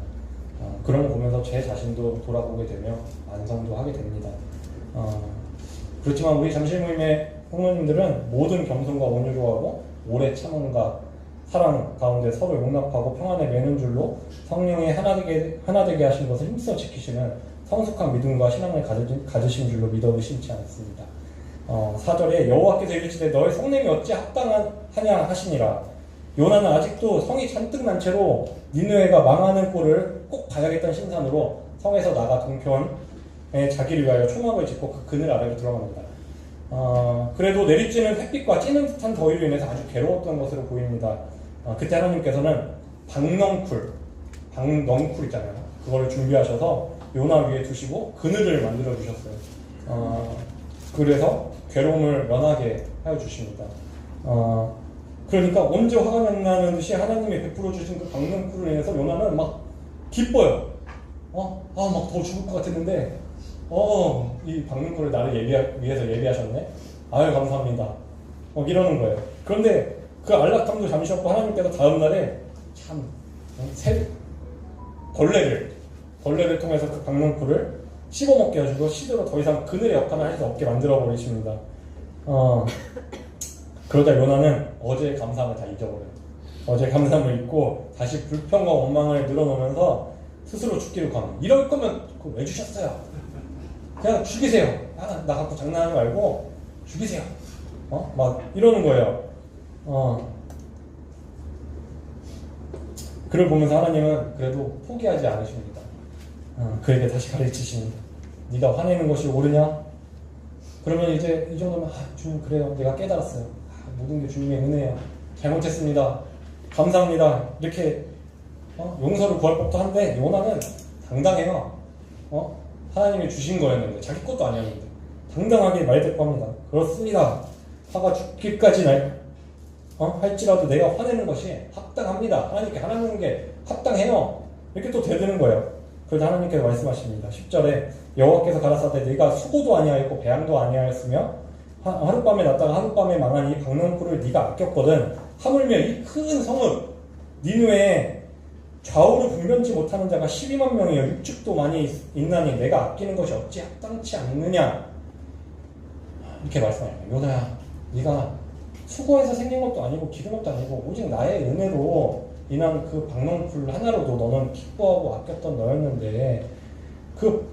그런 거 보면서 제 자신도 돌아보게 되며 반성도 하게 됩니다. 그렇지만 우리 잠실모임의 성도님들은 모든 겸손과 온유로 하고 오래 참음과 사랑 가운데 서로 용납하고 평안에 매는 줄로 성령의 하나되게 하신 것을 힘써 지키시는 성숙한 믿음과 신앙을 가지신 줄로 믿어 의심치 않습니다. 4절에 여호와께서 이르시되 너의 성냄이 어찌 합당하냐 하시니라. 요나는 아직도 성이 잔뜩 난 채로 니느웨가 망하는 꼴을 꼭 봐야겠다는 심산으로 성에서 나가 동편에 자기를 위하여 초막을 짓고 그 그늘 아래로 들어갑니다. 그래도 내리쬐는 햇빛과 찌는 듯한 더위로 인해서 아주 괴로웠던 것으로 보입니다. 그때 하나님께서는 박넝쿨 있잖아요. 그거를 준비하셔서 요나 위에 두시고 그늘을 만들어 주셨어요. 그래서 괴로움을 면하게 하여 주십니다. 그러니까 언제 화가 나는 듯이 하나님이 베풀어 주신 그 박넝쿨을 인해서 요나는 막 기뻐요. 막 더 죽을 것 같았는데 이 박넝쿨을 나를 위해서 예비하셨네. 아유 감사합니다. 이러는 거예요. 그런데 그 안락함도 잠시 없고 하나님께서 다음 날에 참 벌레를 통해서 그 박넝쿨을 씹어먹게 해주고 시대로 더 이상 그늘의 역할을 할 수 없게 만들어 버리십니다. 그러다 요나는 어제의 감사함을 다 잊어버려요. 어제의 감사함을 잊고 다시 불평과 원망을 늘어놓으면서 스스로 죽기를 구합니다. 이럴 거면 그거 왜 주셨어요? 그냥 죽이세요. 나 갖고 장난하지 말고 죽이세요. 막 이러는 거예요. 그를 보면서 하나님은 그래도 포기하지 않으십니다. 그에게 다시 가르치십니다. 네가 화내는 것이 옳으냐? 그러면 이제 이 정도면 주님 그래요. 내가 깨달았어요. 모든 게 주님의 은혜예요. 잘못했습니다. 감사합니다. 이렇게 용서를 구할 법도 한데 요나는 당당해요. 하나님이 주신 거였는데 자기 것도 아니었는데 당당하게 말대꾸합니다. 그렇습니다. 화가 죽기까지 할지라도 내가 화내는 것이 합당합니다. 하나님께 화내는 게 합당해요. 이렇게 또 되드는 거예요. 그래서 하나님께서 말씀하십니다. 10절에 여호와께서 가라사대 네가 수고도 아니하였고 배양도 아니하였으며 하룻밤에 났다가 하룻밤에 망한 이 박넝쿨을 네가 아꼈거든. 하물며 이 큰 성읍 니느웨에 좌우로 분변치 못하는 자가 12만 명이여 육축도 많이 있나니 내가 아끼는 것이 어찌 합당치 않느냐. 이렇게 말씀합니다. 요나야, 네가 수고해서 생긴 것도 아니고 기른 것도 아니고 오직 나의 은혜로 인한 그 박넝쿨 하나로도 너는 기뻐하고 아꼈던 너였는데 그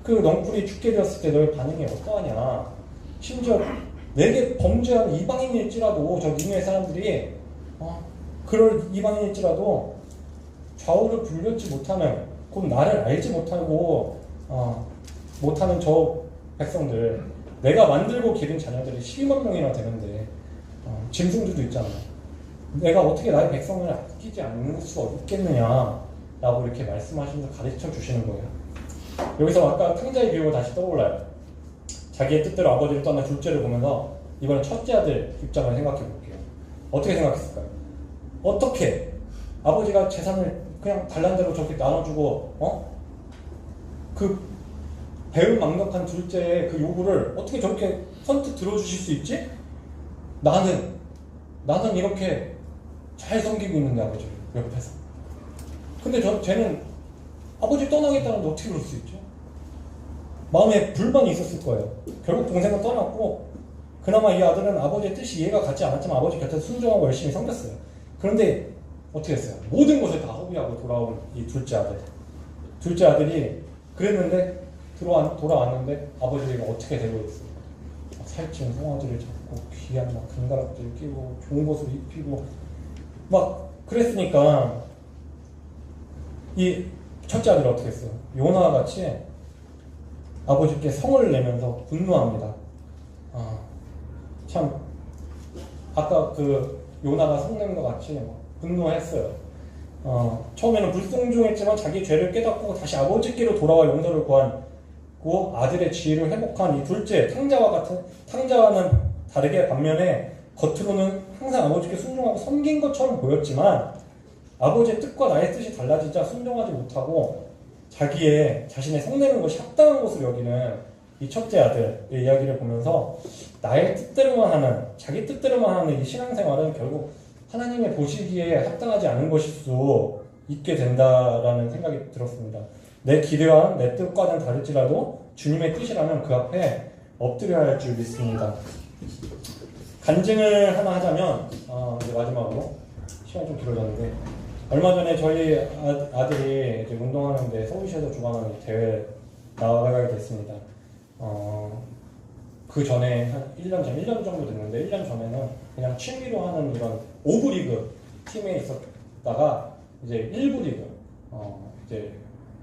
넝쿨이 죽게 되었을 때 너의 반응이 어떠하냐. 심지어 내게 범죄한 이방인일지라도 저 니느웨 사람들이 그럴 이방인일지라도 좌우를 분별치 못하는, 곧 나를 알지 못하고 못하는 저 백성들, 내가 만들고 기른 자녀들이 12만 명이나 되는데 짐승들도 있잖아요. 내가 어떻게 나의 백성을 아끼지 않을 수 없겠느냐 라고 이렇게 말씀하시면서 가르쳐 주시는 거예요. 여기서 아까 탕자의 비유가 다시 떠올라요. 자기의 뜻대로 아버지를 떠난 둘째를 보면서 이번엔 첫째 아들 입장을 생각해 볼게요. 어떻게 생각했을까요? 어떻게 아버지가 재산을 그냥 달란 대로 저렇게 나눠주고 그 배은망덕한 둘째의 그 요구를 어떻게 저렇게 선뜻 들어주실 수 있지? 나는 이렇게 잘 섬기고 있는데 아버지를 옆에서. 근데 쟤는 아버지 떠나겠다는데 어떻게 그럴 수 있죠? 마음에 불만이 있었을 거예요. 결국 동생은 떠났고 그나마 이 아들은 아버지의 뜻이 이해가 가지 않았지만 아버지 곁에서 순종하고 열심히 섬겼어요. 그런데 어떻게 했어요? 모든 것을 다 허비하고 돌아온 이 둘째 아들. 둘째 아들이 그랬는데 돌아왔는데 아버지가 어떻게 되고 있어요? 살찐 송아지를 잡고 귀한 막 금가락지를 끼고 좋은 것을 입히고 막 그랬으니까 이 첫째 아들이 어떻게 했어요? 요나와 같이 아버지께 성을 내면서 분노합니다. 참 아까 그 요나가 성낸 것 같이 분노했어요. 처음에는 불순종했지만 자기 죄를 깨닫고 다시 아버지께로 돌아와 용서를 구하고 아들의 지위를 회복한 이 둘째 탕자와는 다르게 반면에 겉으로는 항상 아버지께 순종하고 섬긴 것처럼 보였지만 아버지의 뜻과 나의 뜻이 달라지자 순종하지 못하고 자신의 성내는 것이 합당한 것으로 여기는 이 첫째 아들의 이야기를 보면서 나의 뜻대로만 하는, 자기 뜻대로만 하는 이 신앙생활은 결국 하나님의 보시기에 합당하지 않은 것일 수 있게 된다라는 생각이 들었습니다. 내 기대와 내 뜻과는 다를지라도 주님의 뜻이라면 그 앞에 엎드려야 할 줄 믿습니다. 간증을 하나 하자면 이제 마지막으로 시간이 좀 길어졌는데 얼마 전에 저희 아들이 이제 운동하는데 서울시에서 주관하는 대회 나가게 됐습니다. 그 전에 한 1년 정도 됐는데 1년 전에는 그냥 취미로 하는 이런 5부 리그 팀에 있었다가 이제 1부 리그 이제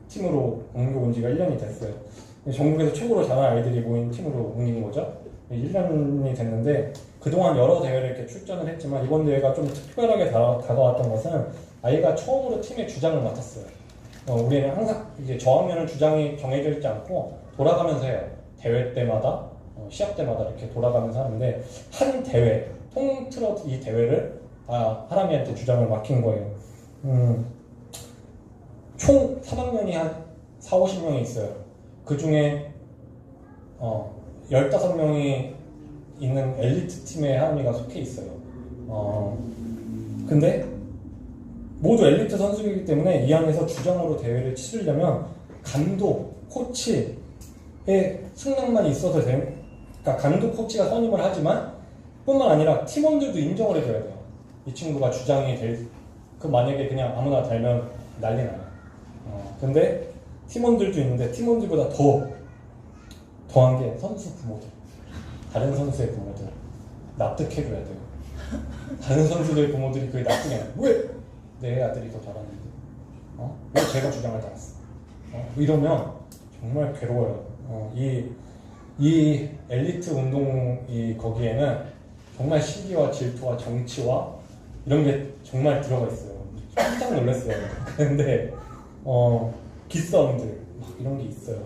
팀으로 옮겨 온 지가 1년이 됐어요. 전국에서 최고로 잘하는 아이들이 모인 팀으로 옮긴 거죠. 1년이 됐는데 그동안 여러 대회를 이렇게 출전을 했지만 이번 대회가 좀 특별하게 다가왔던 것은 아이가 처음으로 팀의 주장을 맡았어요. 우리는 항상 이제 저학년은 주장이 정해져 있지 않고 돌아가면서 해요. 대회 때마다 시합 때마다 이렇게 돌아가면서 하는데 한 대회 통틀어 이 대회를 하람이한테 주장을 맡긴 거예요. 총 3학년이 한 4, 50명이 있어요. 그 중에 15명이 있는 엘리트 팀에 하람이가 속해 있어요. 근데 모두 엘리트 선수이기 때문에 이 안에서 주장으로 대회를 치르려면 감독, 코치의 승낙만 있어서 그러니까 감독, 코치가 선임을 하지만 뿐만 아니라 팀원들도 인정을 해줘야 돼요. 이 친구가 주장이 만약에 그냥 아무나 달면 난리 나요. 근데 팀원들도 있는데 팀원들보다 더한 게 선수 부모들, 다른 선수의 부모들 납득해줘야 돼요. 다른 선수들 부모들이 그게 납득이 안 돼요. 왜? 내 아들이 더 잘하는데 왜 제가 주장을 달았어? 이러면 정말 괴로워요. 이 엘리트 운동이 거기에는 정말 시기와 질투와 정치와 이런 게 정말 들어가 있어요. 깜짝 놀랐어요. 근데 기싸움들 막 이런 게 있어요.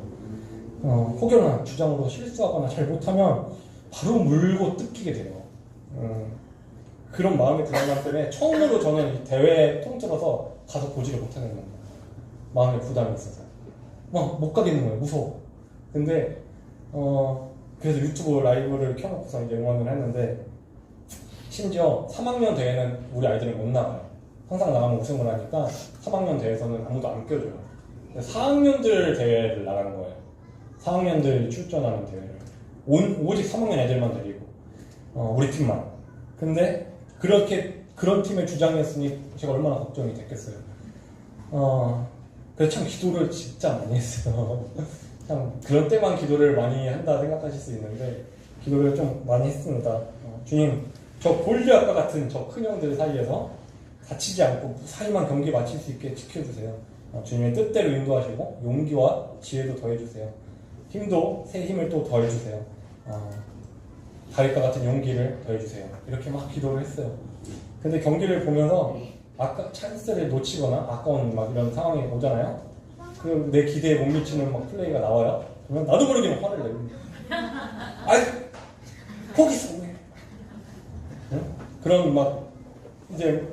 혹여나 주장으로 실수하거나 잘 못하면 바로 물고 뜯기게 돼요. 그런 마음이 드는 때문에 처음으로 저는 이 대회 통틀어서 가서 보지를 못하는 겁니다. 마음에 부담이 있어서 못 가겠는 거예요. 무서워. 근데 그래서 유튜브 라이브를 켜놓고서 이제 응원을 했는데 심지어 3학년 대회는 우리 아이들은 못 나가요. 항상 나가면 우승을 하니까 3학년 대회에서는 아무도 안 껴줘요. 4학년들 대회를 나가는 거예요. 4학년들 출전하는 대회를 오직 3학년 애들만 데리고 우리 팀만. 근데 그런 팀의 주장이었으니 제가 얼마나 걱정이 됐겠어요. 그래서 참 기도를 진짜 많이 했어요. 참 그런 때만 기도를 많이 한다 생각하실 수 있는데 기도를 좀 많이 했습니다. 주님, 저 골리앗과 같은 저 큰 형들 사이에서 다치지 않고 무사히만 경기 마칠 수 있게 지켜주세요. 주님의 뜻대로 인도하시고 용기와 지혜도 더해주세요. 새 힘을 또 더해주세요. 다윗과 같은 용기를 더해주세요. 이렇게 막 기도를 했어요. 근데 경기를 보면서 아까 찬스를 놓치거나 아까운 막 이런 상황이 오잖아요. 그 내 기대에 못 미치는 막 플레이가 나와요. 그러면 나도 모르게 막 화를 내고 아이 포기했어. 응? 그런 막 이제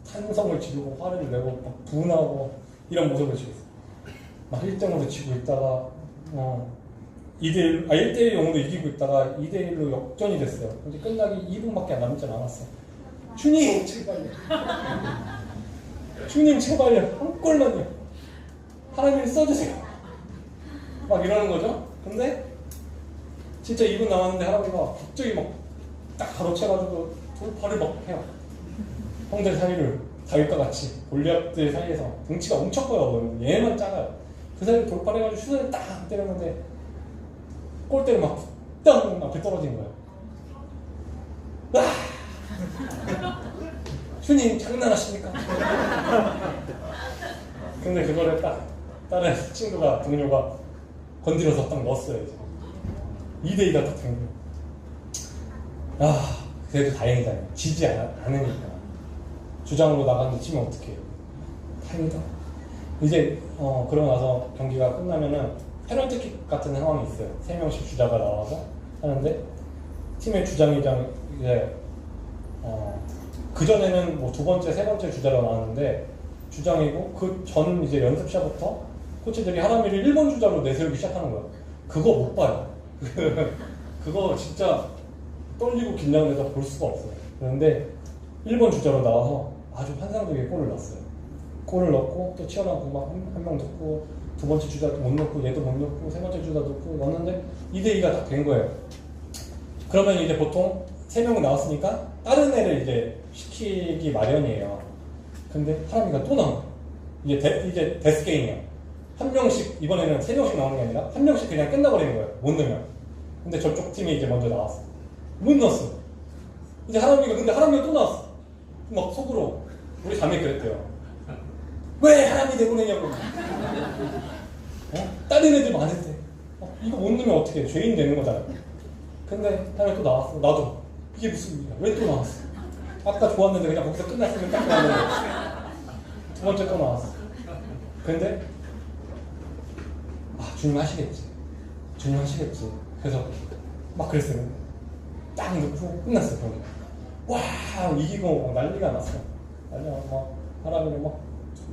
탄성을 지르고 화를 내고 막 분하고 이런 모습을 지었어. 막 1등으로 지고 있다가 1대1 영으로 이기고 있다가 2대1로 역전이 됐어요. 근데 끝나기 2분밖에 안 남지 않았어. 주님 제발요. 주님 제발요. 한 골만요. 하나님 써주세요. 막 이러는 거죠. 근데 진짜 2분 남았는데 할아버지가 갑자기 막 딱 가로채가지고 돌파를 막 해요. 형들 사이를 다윗과 같이 골리앗들 사이에서 덩치가 엄청 커요. 얘만 작아요. 그 사이를 돌파를 해가지고 슛을 딱 때렸는데 골대를 막 땅 앞에 떨어진 거예요. 와! 주님 장난하십니까? 근데 그거를 딱 다른 친구가 동료가 건드려서 딱 넣었어요. 이제 2대2가 딱 된 거예요. 아, 그래도 다행이다. 지지 않으니까. 주장으로 나갔는데 치면 어떡해요. 다행이다. 이제 그러고 나서 경기가 끝나면은 페널티킥 같은 상황이 있어요. 3명씩 주자가 나와서 하는데 팀의 주장이랑 이제 그전에는 뭐 2번째, 3번째 주자가 나왔는데 주장이고 그 전 이제 연습샷부터 코치들이 하람이를 1번 주자로 내세우기 시작하는 거야. 그거 못 봐요. 그거 진짜 떨리고 긴장돼서 볼 수가 없어요. 그런데 1번 주자로 나와서 아주 환상적인 골을 넣었어요. 골을 넣고 또 치어나고 막 한 명 넣고 2번째 주자도 못 넣고 얘도 못 넣고 3번째 주자 넣고 넣었는데 2대2가 딱 된 거예요. 그러면 이제 보통 3명 나왔으니까 다른 애를 이제 시키기 마련이에요. 근데 하람이가 또 나온 거예요. 이제 데스게임이에요. 한 명씩, 이번에는 3명씩 나오는 게 아니라 한 명씩 그냥 끝나버리는 거예요. 못 넣으면. 근데 저쪽 팀이 이제 먼저 나왔어. 못 넣었어. 이제 근데 하람이가 또 나왔어. 막 속으로 우리 자매 그랬대요. 왜 하람이 내보내냐고. 다른 애들 많을 때 이거 못 넣으면 어떻게 해. 죄인 되는 거잖아. 근데 하람이 또 나왔어. 나도 이게 무슨 일이야. 왜 또 나왔어. 아까 좋았는데 그냥 거기서 끝났으면 딱 나왔는데 2번째 또 나왔어. 근데 주님 하시겠지. 주님 하시겠지. 그래서 막 그랬어요. 딱 넣고 끝났어요. 경기가. 와 이기고 난리가 났어요. 난리가 막 하람이를 막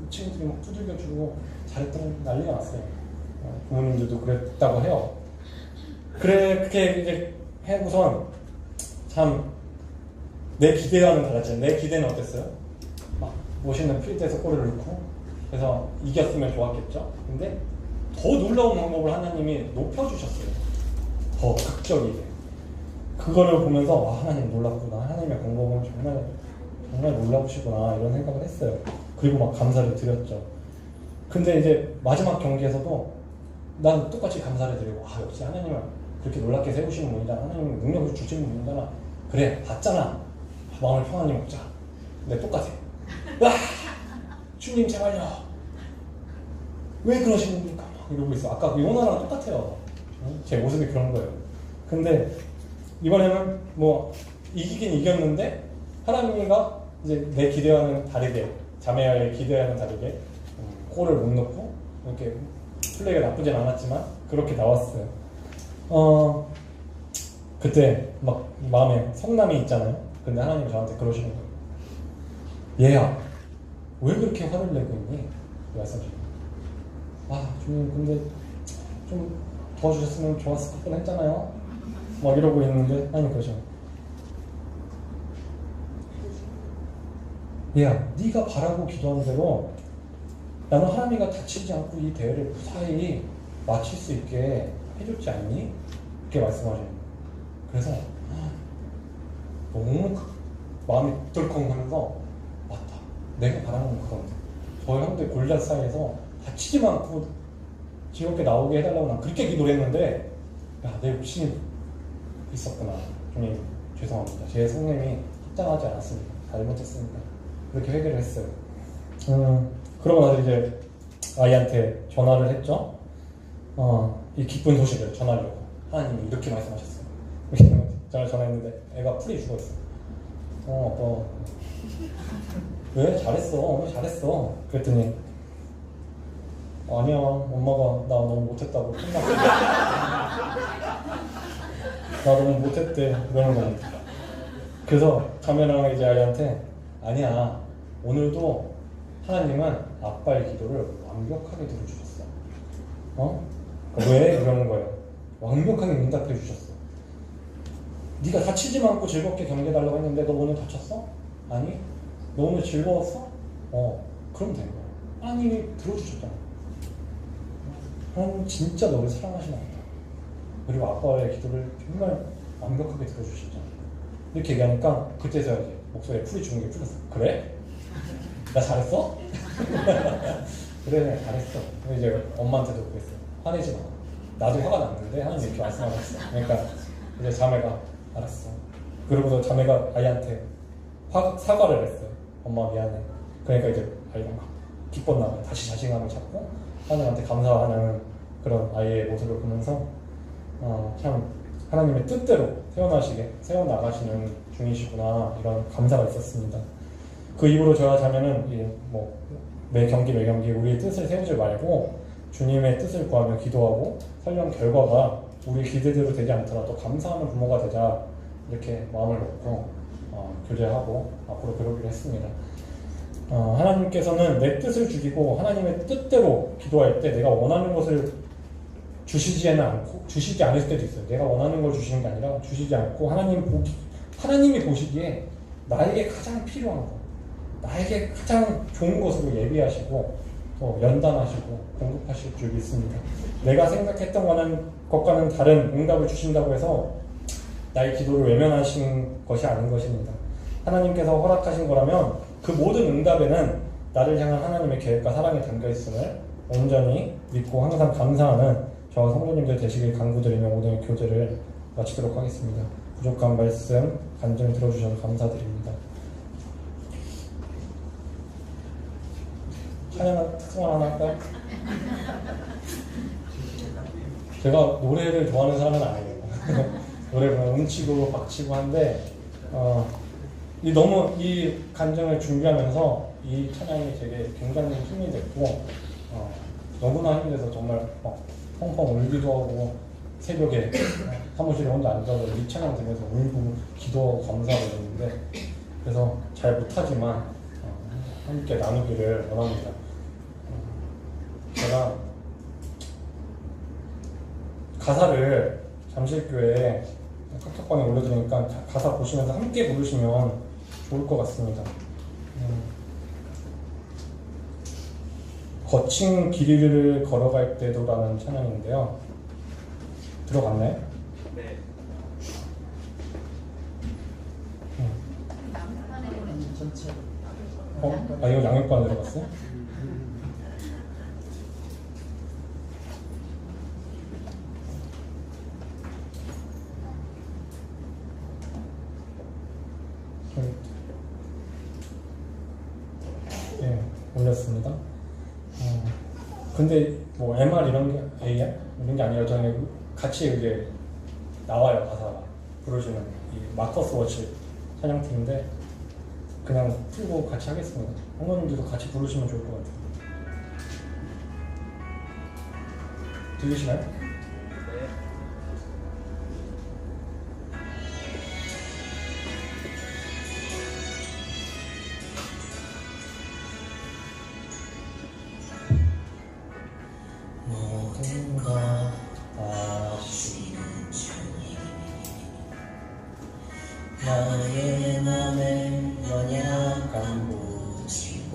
친구들이 막 두들겨주고 잘했더니 난리가 났어요. 부모님들도 그랬다고 해요. 그렇게 이제 해고선 참 내 기대와는 달랐죠. 내 기대는 어땠어요? 막 멋있는 필드에서 골을 넣고 그래서 이겼으면 좋았겠죠. 근데 더 놀라운 방법을 하나님이 높여주셨어요. 더 극적이게. 그거를 보면서 와 하나님 놀랍구나. 하나님의 방법은 정말 놀라우시구나 이런 생각을 했어요. 그리고 막 감사를 드렸죠. 근데 이제 마지막 경기에서도 난 똑같이 감사를 드리고 역시 하나님은 그렇게 놀랍게 세우시는 분이다. 하나님은 능력을 주시는 분이잖아. 그래 봤잖아. 마음을 평안히 먹자. 근데 똑같아. 와 주님 제발요. 왜 그러시는 겁니까? 이러고 있어. 아까 그 요나랑 똑같아요. 제 모습이 그런 거예요. 근데 이번에는 뭐 이기긴 이겼는데 하나님이가 이제 내 기대와는 다르게 자매의 기대와는 다르게 골을 못 넣고 이렇게 플레이가 나쁘진 않았지만 그렇게 나왔어요. 그때 막 마음에 성남이 있잖아요. 근데 하나님이 저한테 그러시는 거예요. 얘야 왜 그렇게 화를 내고 있니? 말씀하시고 주님 근데 좀 도와주셨으면 좋았을 것 했잖아요. 막 이러고 있는데 하나님 그러셔. 얘야 네가 바라고 기도한 대로 나는 하나님이가 다치지 않고 이 대회를 무사히 마칠 수 있게 해줬지 않니? 이렇게 말씀하셔요. 그래서 너무 마음이 덜컹하면서 맞다. 내가 바라는 건 그건데 저 형들 골리앗 사이에서 다치지만 않고 즐겁게 나오게 해달라고 난 그렇게 기도를 했는데 내 욕심이 있었구나. 주님 죄송합니다. 제 성령이 합당하지 않았습니다. 잘못했습니다. 그렇게 회개를 했어요. 그러고 나서 이제 아이한테 전화를 했죠. 이 기쁜 소식을 전하려고 하나님이 이렇게 말씀하셨어요. 전화했는데 애가 풀이 죽어있어. 아빠 왜? 잘했어. 오늘 잘했어. 그랬더니 아니야 엄마가 나 너무 못했다고 혼났어. 나 너무 못했대 그러는 겁니다. 그래서 자매랑 이제 아이한테 아니야 오늘도 하나님은 아빠의 기도를 완벽하게 들어주셨어. 왜? 그러는 거예요. 완벽하게 응답해 주셨어. 네가 다치지 않고 즐겁게 경기해달라고 했는데 너 오늘 다쳤어? 아니. 너 오늘 즐거웠어? 그럼 된 거야. 하나님이 들어주셨잖아. 하나님 진짜 너를 사랑하시나 보다. 그리고 아빠의 기도를 정말 완벽하게 들어주셨잖아. 이렇게 얘기하니까 그때서야 이제 목소리에 풀이 주는 게 풀렸어. 그래? 나 잘했어? 그래, 잘했어. 이제 엄마한테도 그랬어. 화내지 마. 나도 화가 났는데 하나님 이렇게 말씀하셨어. 그러니까 이제 자매가 알았어. 그러고서 자매가 아이한테 사과를 했어요. 엄마 미안해. 그러니까 이제 아이가 막 기뻤나 봐요. 다시 자신감을 잡고 하나님한테 감사하는 그런 아이의 모습을 보면서 참 하나님의 뜻대로 세워나가시는 중이시구나, 이런 감사가 있었습니다. 그 이후로 저와 자매는 매 경기 우리의 뜻을 세우지 말고 주님의 뜻을 구하며 기도하고, 설령 결과가 우리 기대대로 되지 않더라도 감사하는 부모가 되자, 이렇게 마음을 먹고 교제하고 앞으로 그러기로 했습니다. 하나님께서는 내 뜻을 죽이고 하나님의 뜻대로 기도할 때 내가 원하는 것을 주시지 않을 때도 있어요. 내가 원하는 걸 주시는 게 아니라 주시지 않고 하나님이 보시기에 나에게 가장 필요한 것, 나에게 가장 좋은 것으로 예비하시고 또 연단하시고 공급하실 줄 믿습니다. 내가 생각했던 것과는 다른 응답을 주신다고 해서 나의 기도를 외면하신 것이 아닌 것입니다. 하나님께서 허락하신 거라면 그 모든 응답에는 나를 향한 하나님의 계획과 사랑이 담겨있음을 온전히 믿고 항상 감사하는 저와 성도님들 되시길 간구드리며 오늘 교제를 마치도록 하겠습니다. 부족한 말씀 간절히 들어주셔서 감사드립니다. 찬양 특성을 하나 할까요? 제가 노래를 좋아하는 사람은 아니에요. 노래를 음치고 박치고 한데 너무 이 간증을 준비하면서 이 찬양이 되게 굉장히 힘이 됐고 너무나 힘이 돼서 정말 펑펑 울기도 하고 새벽에 사무실에 혼자 앉아서 이 찬양 들으면서 울고 기도하고 감사하고 있는데, 그래서 잘 못하지만 함께 나누기를 원합니다. 제가 가사를 잠실교회에 카톡방에 올려드리니까 가사 보시면서 함께 부르시면 좋을 것 같습니다. 거친 길이를 걸어갈 때도라는 찬양인데요. 들어갔나요? 네. 전체. 이거 양육반 들어갔어요? 네, 올렸습니다. 근데 MR 이런 게 AR 이런 게 아니라 저는 같이 이제 나와요. 가사가 부르시는 이 마커스 워치 찬양팀인데 그냥 풀고 같이 하겠습니다. 어머님들도 같이 부르시면 좋을 것 같아요. 들리시나요? 네. 모든가 아시는 주님, 나의 맘에 연약한 보시고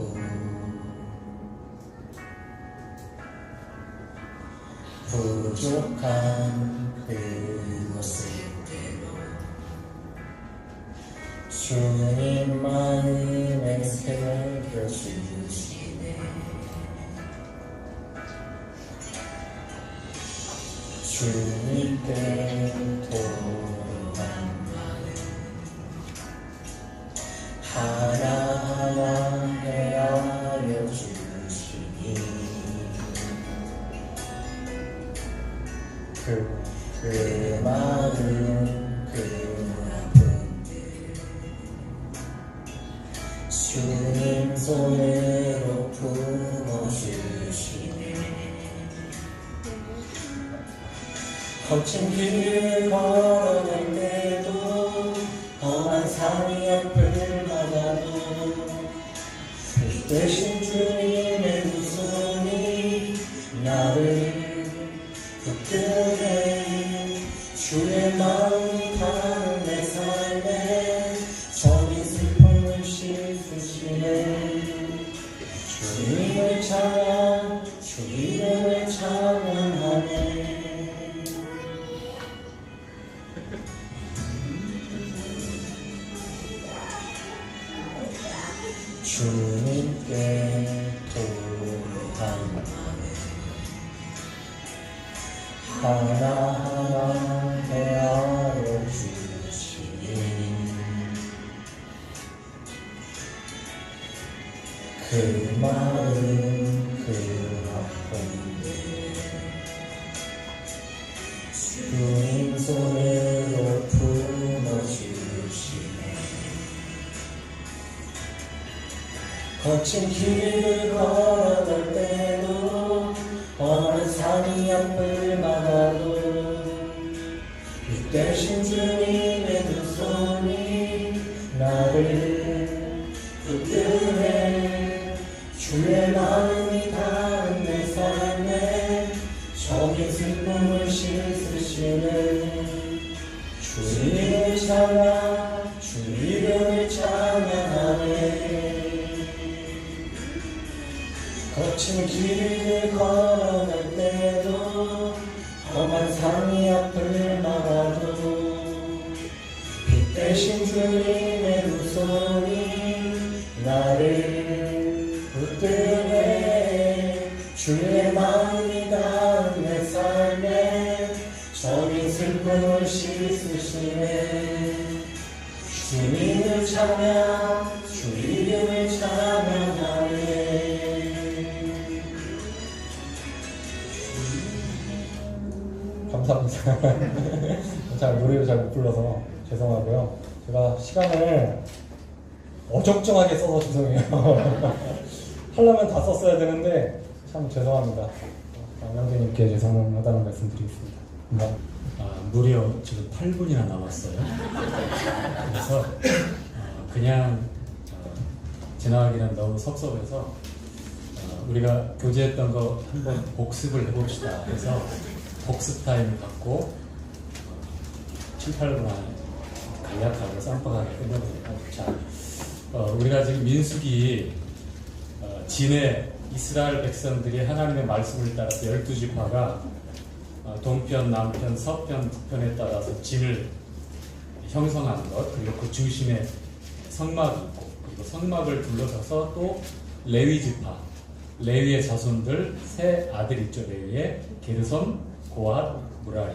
부족한 그것을 대로 주님 마음에 새겨주시네. 주님께 돌아간 마음 하나하나 헤아려 주시니 그 마음 그 아픔들 주님 손으로 품어주시네. 거친 길을 걸어갈 때도 험한 산이 앞을 막아도 대신 주님의 두 손이 나를 붙들게 주의 마음이 닿은 내 삶에 저리 슬픔을 씻으시네. 주님을 찬양, 주 이름을 찬양하네. 주님께 도움하네. 하나하나 헤아려 주시니 그 마음 그 아픔 주님 손으로 품어주시네. 거친 길을 걸어갈 때도 험한 산이 앞을 막아도 이 대신 주님의 두 손이 나를 붙드네. 주의 마음이 닿은 내 삶에 저기 슬픔을 씻으시네. 주님을 찬양, 주 이름을 찬양하네. 거친 길을 걸어갈 때도 험한 산이 앞을 막아도 빛 대신 주님의 두 손이 나를 붙드네. 주의 마음이 닿은 내 삶에 저린 슬픔을 씻으시네. 주님을 찬양, 주 이름을 찬양하네. 감사합니다. 잘 노래를 잘 못 불러서 죄송하고요. 제가 시간을 어정쩡하게 써서 죄송해요. 하려면 다 썼어야 되는데 참 죄송합니다. 양양대님께 죄송하다는 말씀드리겠습니다. 무려 지금 8분이나 남았어요. 그래서 그냥 지나가기는 너무 섭섭해서 우리가 교제했던 거 한번 복습을 해봅시다. 그래서 복습 타임을 갖고 7, 8분 안에 간략하게 쌈박하게 끝내보니까 자, 우리가 지금 민수기 진의 이스라엘 백성들이 하나님의 말씀을 따라서 12지파가 동편, 남편, 서편, 북편에 따라서 진을 형성하는 것, 그리고 그 중심에 성막이 있고, 그리고 성막을 둘러서서 또 레위지파, 레위의 자손들 세 아들 있죠. 레위의 게르손, 고핫, 무라리.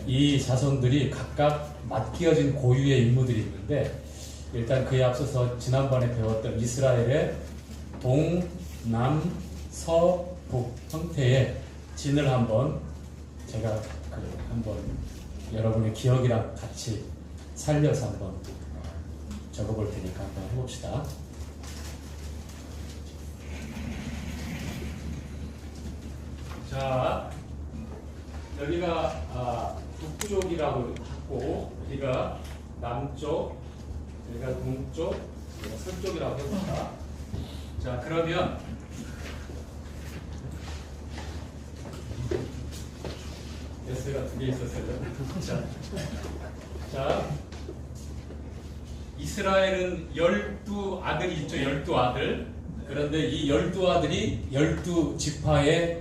이 자손들이 각각 맞기어진 고유의 임무들이 있는데, 일단 그에 앞서서 지난번에 배웠던 이스라엘의 동, 남, 서, 북 형태의 진을 한번 제가 한번 여러분의 기억이랑 같이 살려서 한번 적어볼 테니까 한번 해봅시다. 자, 여기가 북부족이라고 하고, 여기가 남쪽, 여기가 동쪽, 여기가 서쪽이라고 해봅시다. 자, 그러면 S가 두 개 있었어요. 자, 이스라엘은 12아들이 있죠. 12아들. 그런데 이 12아들이 12지파에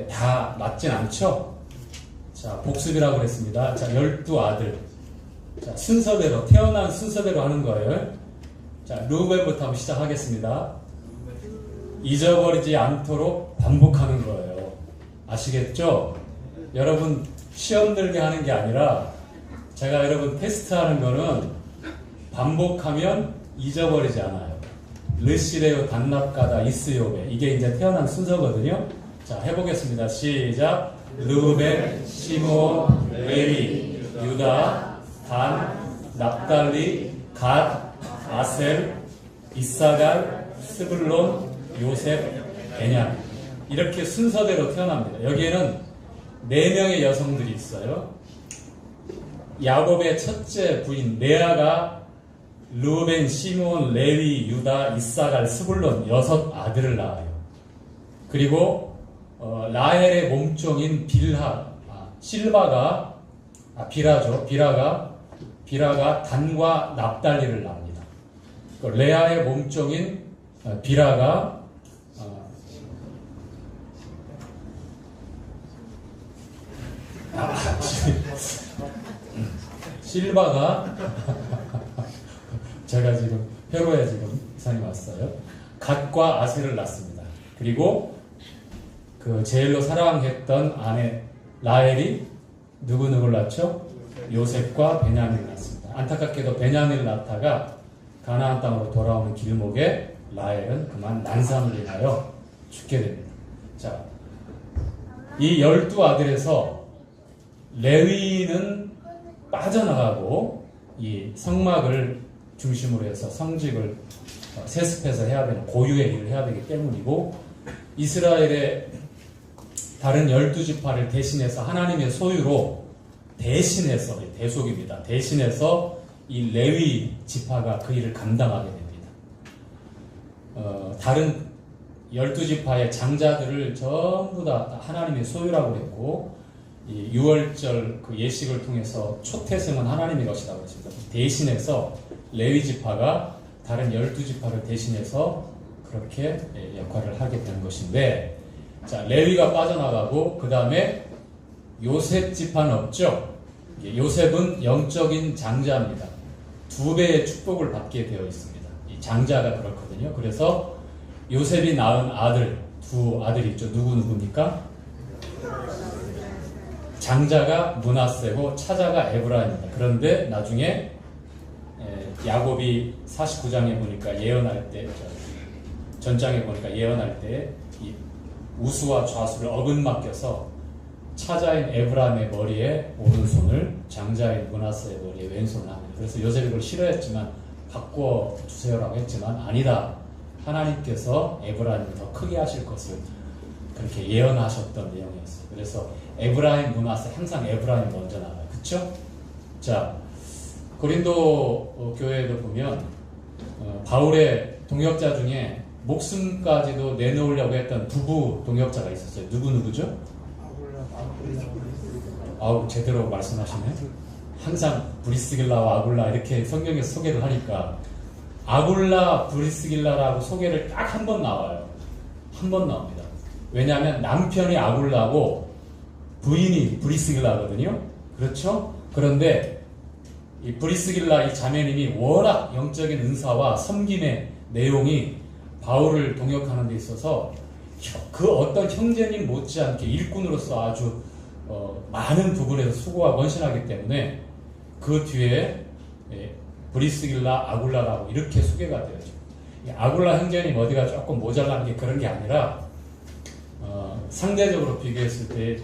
다 맞진 않죠. 자, 복습이라고 그랬습니다. 자, 12아들. 자, 순서대로, 태어난 순서대로 하는 거예요. 자, 루벤부터 한번 시작하겠습니다. 잊어버리지 않도록 반복하는 거예요. 아시겠죠? 여러분 시험 들게 하는 게 아니라 제가 여러분 테스트하는 거는 반복하면 잊어버리지 않아요. 르시레오 단납가다 이스요베, 이게 이제 태어난 순서거든요. 자, 해보겠습니다. 시작. 르우벤, 시몬, 레위, 유다, 단, 납달리, 갓, 아셀, 이사갈, 스불론, 요셉, 베냐민. 이렇게 순서대로 태어납니다. 여기에는 4명의 여성들이 있어요. 야곱의 첫째 부인 레아가 르우벤, 시므온, 레위, 유다, 이사갈, 스불론 6 아들을 낳아요. 그리고 라헬의 몸종인 빌하, 실바가 비라죠. 비라가 단과 납달리를 낳습니다. 레아의 몸종인 비라가 실바가 제가 지금 회로에 지금 이상이 왔어요. 갓과 아셀을 낳습니다. 그리고 그 제일로 사랑했던 아내 라헬이 누구를 낳죠? 요셉과 베냐민을 낳습니다. 안타깝게도 베냐민을 낳다가 가나안 땅으로 돌아오는 길목에 라헬은 그만 난상을 인하여 죽게 됩니다. 자, 이 12아들에서 레위는 빠져나가고 이 성막을 중심으로 해서 성직을 세습해서 해야 되는 고유의 일을 해야 되기 때문이고, 이스라엘의 다른 12지파를 대신해서 하나님의 소유로 대신해서, 대속입니다. 대신해서 이 레위 지파가 그 일을 감당하게 됩니다. 다른 12지파의 장자들을 전부 다 하나님의 소유라고 했고, 이 유월절 그 예식을 통해서 초태생은 하나님의 것이라고 했습니다. 대신해서 레위 지파가 다른 12지파를 대신해서 그렇게 역할을 하게 된 것인데, 자, 레위가 빠져나가고 그 다음에 요셉 지파는 없죠. 요셉은 영적인 장자입니다. 2배의 축복을 받게 되어 있습니다. 이 장자가 그렇거든요. 그래서 요셉이 낳은 아들, 2 아들이 있죠. 누구입니까? 장자가 므낫세고 차자가 에브라임입니다. 그런데 나중에 야곱이 49장에 보니까 예언할 때, 전장에 보니까 예언할 때 이 우수와 좌수를 어긋맡겨서 차자인 에브라임의 머리에 오른손을, 장자인 므낫세의 머리에 왼손을 합니다. 그래서 요셉이 그걸 싫어했지만 바꿔 주세요라고 했지만 아니다. 하나님께서 에브라임을 더 크게 하실 것을 그렇게 예언하셨던 내용이었어요. 그래서 에브라임, 므낫세, 항상 에브라임 먼저 나와요. 그쵸? 자, 고린도 교회에도 보면 바울의 동역자 중에 목숨까지도 내놓으려고 했던 부부 동역자가 있었어요. 누구죠? 아우, 제대로 말씀하시네. 항상 브리스길라와 아굴라 이렇게 성경에서 소개를 하니까 아굴라, 브리스길라라고 소개를 딱 한 번 나와요. 한 번 나옵니다. 왜냐하면 남편이 아굴라고 부인이 브리스길라거든요. 그렇죠? 그런데 이 브리스길라 이 자매님이 워낙 영적인 은사와 섬김의 내용이 바울을 동역하는 데 있어서 그 어떤 형제님 못지않게 일꾼으로서 아주 많은 부분에서 수고하고 헌신하기 때문에 그 뒤에 브리스길라, 아굴라라고 이렇게 소개가 되어죠. 아굴라 형제님 어디가 조금 모자란 게 그런 게 아니라 상대적으로 비교했을 때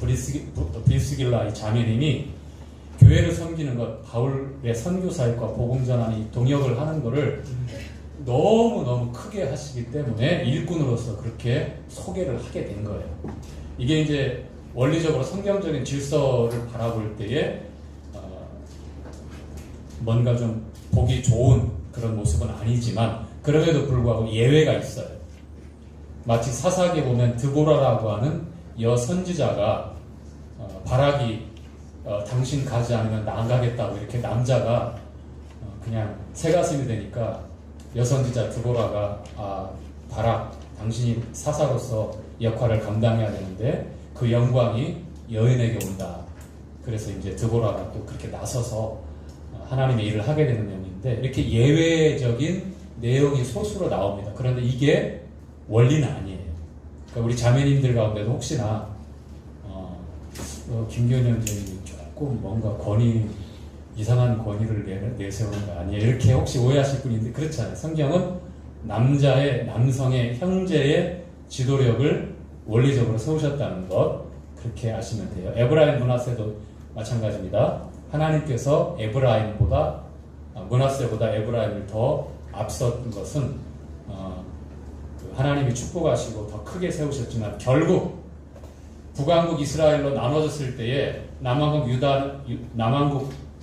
브리스길라 이 자매님이 교회를 섬기는 것, 바울의 선교 사역과 복음 전환이 동역을 하는 것을 너무 크게 하시기 때문에 일꾼으로서 그렇게 소개를 하게 된 거예요. 이게 이제 원리적으로 성경적인 질서를 바라볼 때에 뭔가 좀 보기 좋은 그런 모습은 아니지만 그럼에도 불구하고 예외가 있어요. 마치 사사기에 보면 드보라라고 하는 여선지자가 바락이 당신 가지 않으면 나가겠다고 이렇게 남자가 그냥 새가슴이 되니까 여선지자 드보라가 바락 당신이 사사로서 역할을 감당해야 되는데 그 영광이 여인에게 온다. 그래서 이제 드보라가 또 그렇게 나서서 하나님의 일을 하게 되는 내용인데 이렇게 예외적인 내용이 소수로 나옵니다. 그런데 이게 원리는 아니에요. 그러니까 우리 자매님들 가운데도 혹시나 김기현 형제님이 조금 뭔가 이상한 권위를 내세우는 거 아니에요? 이렇게 혹시 오해하실 분인데 그렇지 않아요. 성경은 남성의 형제의 지도력을 원리적으로 세우셨다는 것 그렇게 아시면 돼요. 에브라임 므낫세도 마찬가지입니다. 하나님께서 므낫세보다 에브라임을 더 앞섰던 것은 하나님이 축복하시고 더 크게 세우셨지만 결국 북왕국 이스라엘로 나눠졌을 때에 남왕국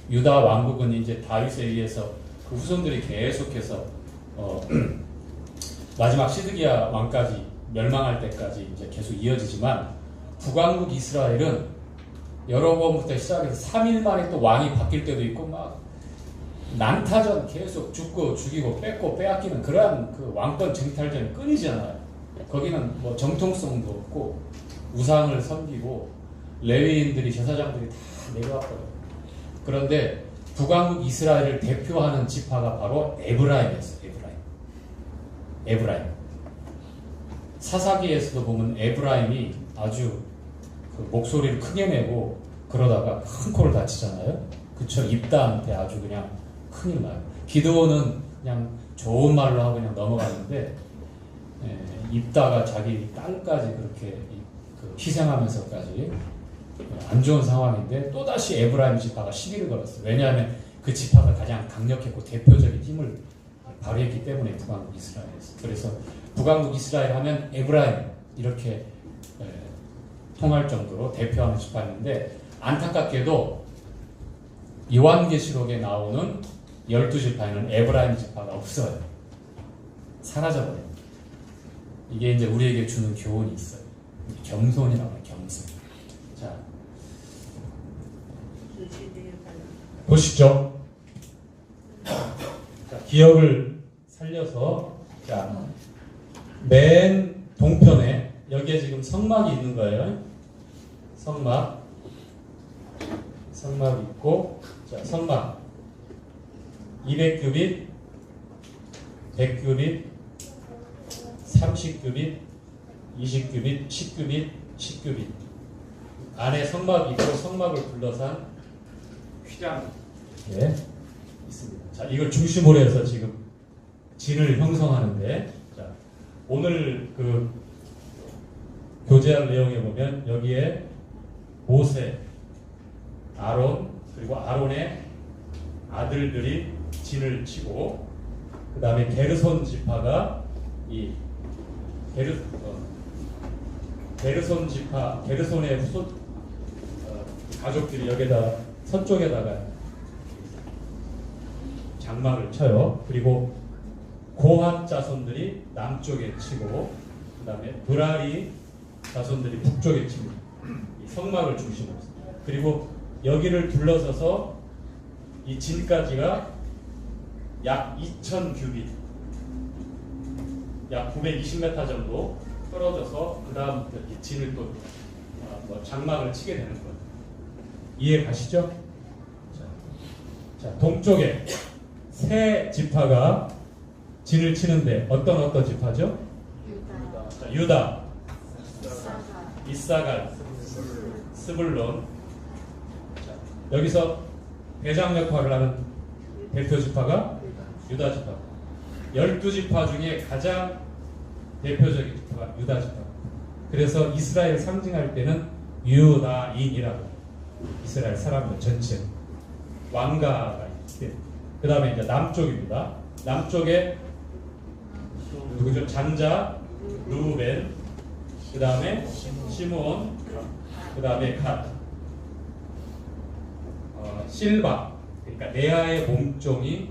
유다 왕국은 이제 다윗에 의해서 그 후손들이 계속해서 마지막 시드기야 왕까지 멸망할 때까지 이제 계속 이어지지만 북왕국 이스라엘은 여러 번부터 시작해서 3일 만에 또 왕이 바뀔 때도 있고 막 난타전 계속 죽이고 뺏고 빼앗기는 그러한 그 왕권 쟁탈전이 끊이지 않아요. 거기는 뭐 정통성도 없고 우상을 섬기고 레위인들이 제사장들이 다 내려왔거든요. 그런데 북왕국 이스라엘을 대표하는 지파가 바로 에브라임이었어요. 에브라임. 사사기에서도 보면 에브라임이 아주 그 목소리를 크게 내고 그러다가 큰 코를 다치잖아요. 그쵸? 입다한테 아주 그냥 큰일 나요. 기드온은 그냥 좋은 말로 하고 그냥 넘어가는데 입다가 자기 딸까지 그렇게 희생하면서까지 안 좋은 상황인데 또다시 에브라임 지파가 시비를 걸었어요. 왜냐하면 그 지파가 가장 강력했고 대표적인 힘을 발휘했기 때문에 북왕국 이스라엘에서. 그래서 북왕국 이스라엘 하면 에브라임 이렇게 통할 정도로 대표하는 지파인데 안타깝게도 요한계시록에 나오는 12지파에는 에브라임 지파가 없어요. 사라져버려요. 이게 이제 우리에게 주는 교훈이 있어요. 겸손이라고 해요. 겸손. 자, 보시죠. 자, 기억을 살려서 자, 맨 동편에 여기에 지금 성막이 있는 거예요. 성막 있고, 자, 성막 200규빗, 100규빗, 30규빗, 20규빗, 10규빗, 10규빗 안에 성막이 있고 성막을 둘러싼 휘장이 있습니다. 자, 이걸 중심으로 해서 지금 진을 형성하는데, 자, 오늘 그 교제할 내용에 보면 여기에 모세, 아론, 그리고 아론의 아들들이 진을 치고, 그 다음에 게르손 지파가 이 게르손 지파, 게르손의 가족들이 여기다 서쪽에다가 장막을 쳐요. 그리고 고핫 자손들이 남쪽에 치고, 그 다음에 브라리 자손들이 북쪽에 치고, 이 성막을 중심으로 했습니다. 그리고 여기를 둘러서서 이 진까지가 약 2000규빗, 약 920m 정도 떨어져서 그 다음부터 이 진을 또 장막을 치게 되는 거예요. 이해 가시죠? 자, 동쪽에 세 지파가 진을 치는데 어떤 지파죠? 자, 유다, 이사갈, 스불론. 자, 여기서 대장 역할을 하는 대표 지파가 유다 지파. 12지파 중에 가장 대표적인 지파가 유다 지파. 그래서 이스라엘을 상징할 때는 유다인이라고, 이스라엘 사람들 전체 왕가가 있대. 그 다음에 이제 남쪽입니다. 남쪽에 누구죠? 장자, 루벤, 그 다음에 시므온, 그 다음에 갓, 실바. 그러니까 레아의 몸종이,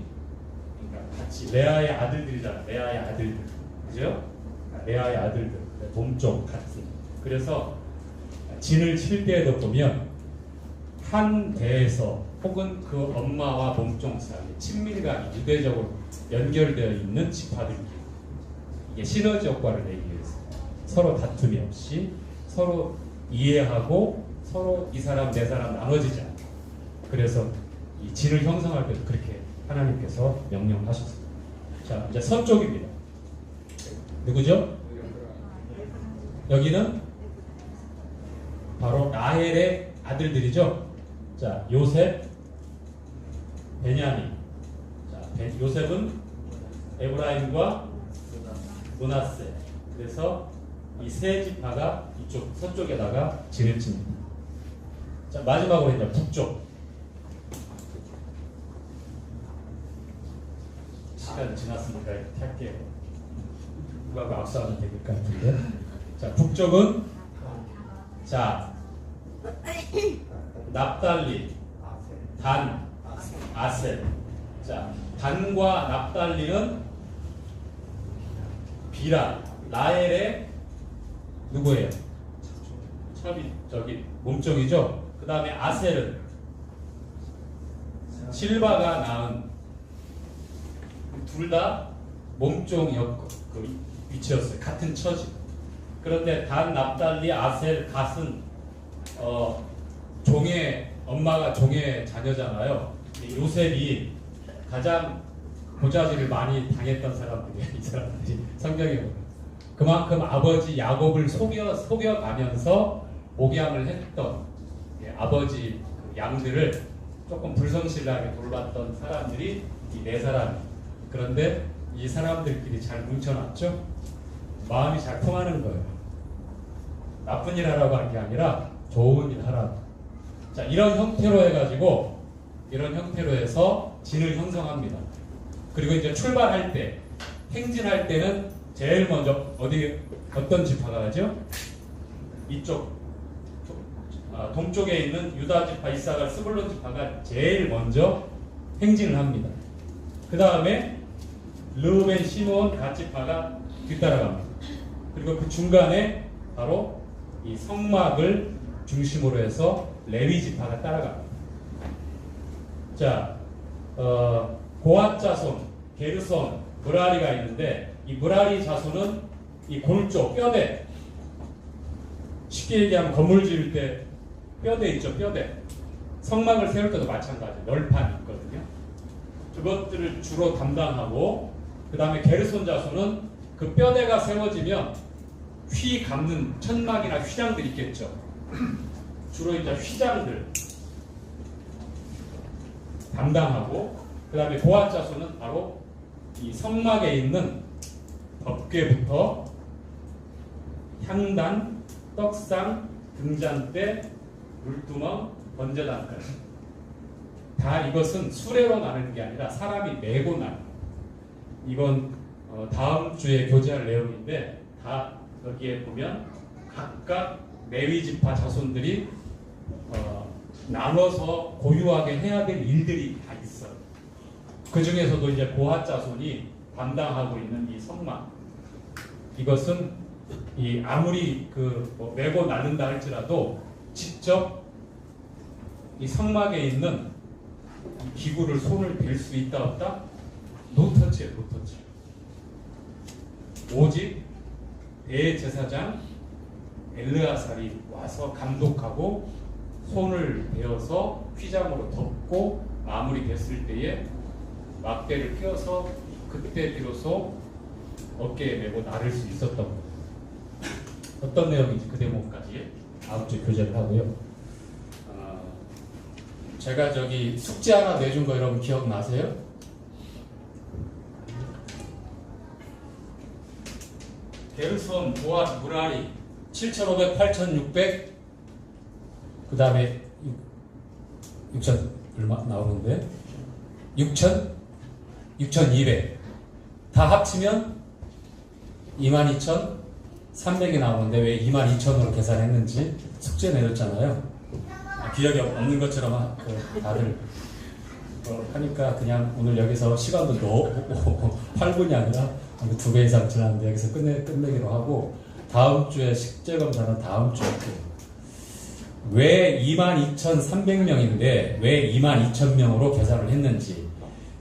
그러니까 같이 레아의 아들들이잖아. 레아의 아들들, 그죠? 레아의 아들들 몸종 같은. 그래서 진을 칠 때에도 보면 한 배에서 혹은 그 엄마와 몸종 사이에 친밀감이 유대적으로 연결되어 있는 지파들이, 이게 시너지 효과를 내기 위해서 서로 다툼이 없이 서로 이해하고 서로 이 사람 내 사람 나눠지지 않고, 그래서 이 진을 형성할 때도 그렇게 하나님께서 명령하셨습니다. 자, 이제 서쪽입니다. 누구죠? 여기는 바로 라헬의 아들들이죠. 자, 요셉, 베냐민. 자, 요셉은 에브라임과 므낫세. 그래서 이 세 지파가 이쪽 서쪽에다가 진을 칩니다. 자, 마지막으로 이제 북쪽. 시간 지났으니까 이렇게 할게요. 누가 악수하면 될 것 같은데. 자, 북쪽은 자, 납달리, 단, 아셀. 자, 단과 납달리는 비라, 라헬의 누구예요? 저기 몸종이죠. 그 다음에 아셀은 실바가 낳은 둘 다 몸종 그 위치였어요. 같은 처지. 그런데 단, 납달리, 아셀, 갓은 엄마가 종의 자녀잖아요. 요셉이 가장 고자질을 많이 당했던 사람들이에요. 이 사람들이 성경에 보면 그만큼 아버지 야곱을 속여가면서 목양을 했던 아버지 그 양들을 조금 불성실하게 돌봤던 사람들이 이 네 사람. 그런데 이 사람들끼리 잘 뭉쳐놨죠. 마음이 잘 통하는 거예요. 나쁜 일 하라고 한 게 아니라 좋은 일 하라고. 자, 이런 형태로 해가지고 이런 형태로 해서 진을 형성합니다. 그리고 이제 출발할 때, 행진할 때는 제일 먼저 어떤 지파가 가죠? 이쪽 동쪽에 있는 유다 지파, 이사갈, 스불론 지파가 제일 먼저 행진을 합니다. 그 다음에 르우벤, 시므온, 갓 지파가 뒤따라갑니다. 그리고 그 중간에 바로 이 성막을 중심으로 해서 레위 지파가 따라갑니다. 자, 고핫 자손, 게르손, 므라리가 있는데 이 므라리 자손은 이 골조, 뼈대. 쉽게 얘기하면 건물 지을 때 뼈대 있죠, 뼈대. 성막을 세울 때도 마찬가지. 널판이 있거든요. 그것들을 주로 담당하고, 그 다음에 게르손 자손은 그 뼈대가 세워지면 휘 감는 천막이나 휘장들 있겠죠. 주로 이제 휘장들 담당하고, 그 다음에 고핫 자손은 바로 이 성막에 있는 덮개부터 향단, 떡상, 등잔대, 물두멍, 번제단까지 다 이것은 수레로 나누는 게 아니라 사람이 메고 나누는. 이건 다음 주에 교제할 내용인데 다 여기에 보면 각각 레위 지파 자손들이 나눠서 고유하게 해야 될 일들이 다 있어요. 그 중에서도 이제 고핫 자손이 담당하고 있는 이 성막, 이것은 이 아무리 메고 나눈다 할지라도 직접 이 성막에 있는 이 기구를 손을 댈 수 있다 없다? 노터치예요, 노터치. 오직 대제사장 엘르아살이 와서 감독하고 손을 대어서 휘장으로 덮고 마무리 됐을 때에 막대를 껴서 그때 비로소 어깨에 메고 나를 수 있었던 거예요. 어떤 내용인지 그 대목까지 다음 주에 교재를 하고요. 제가 저기 숙제 하나 내준 거 여러분 기억나세요? 게르손, 고핫, 므라리 7,500, 8,600, 그 다음에 6,000 얼마 나오는데 6,200 다 합치면 22,300이 나오는데 왜 22,000으로 계산했는지 숙제 내렸잖아요. 기억이 없는 것처럼 다들 하니까 그냥 오늘 여기서 시간도 8분이 아니라 2배 이상 지났는데 여기서 끝내기로 하고, 다음 주에 식재 검사는 다음 주에 왜 22,300명인데 왜 22,000명으로 계산을 했는지,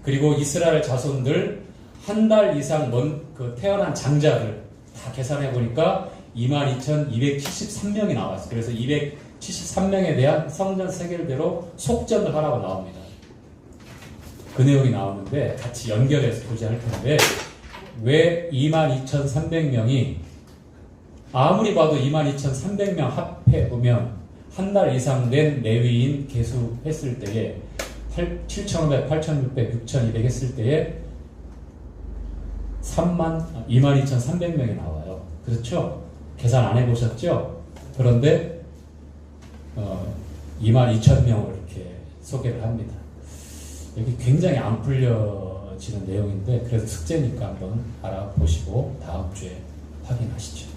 그리고 이스라엘 자손들 한 달 이상 태어난 장자들 다 계산해 보니까 22,273명이 나왔어요. 그래서 273명에 대한 성전 세겔대로 속전을 하라고 나옵니다. 그 내용이 나오는데 같이 연결해서 교제할 텐데, 왜 22,300명이 아무리 봐도 22,300명 합해 보면 한 달 이상 된 레위인 계수했을 때에 7,500, 8,600, 6,200 했을 때에 22,300명이 나와요. 그렇죠? 계산 안 해보셨죠? 그런데 22,000명을 이렇게 소개를 합니다. 여기 굉장히 안 풀려지는 내용인데 그래서 숙제니까 한번 알아보시고 다음 주에 확인하시죠.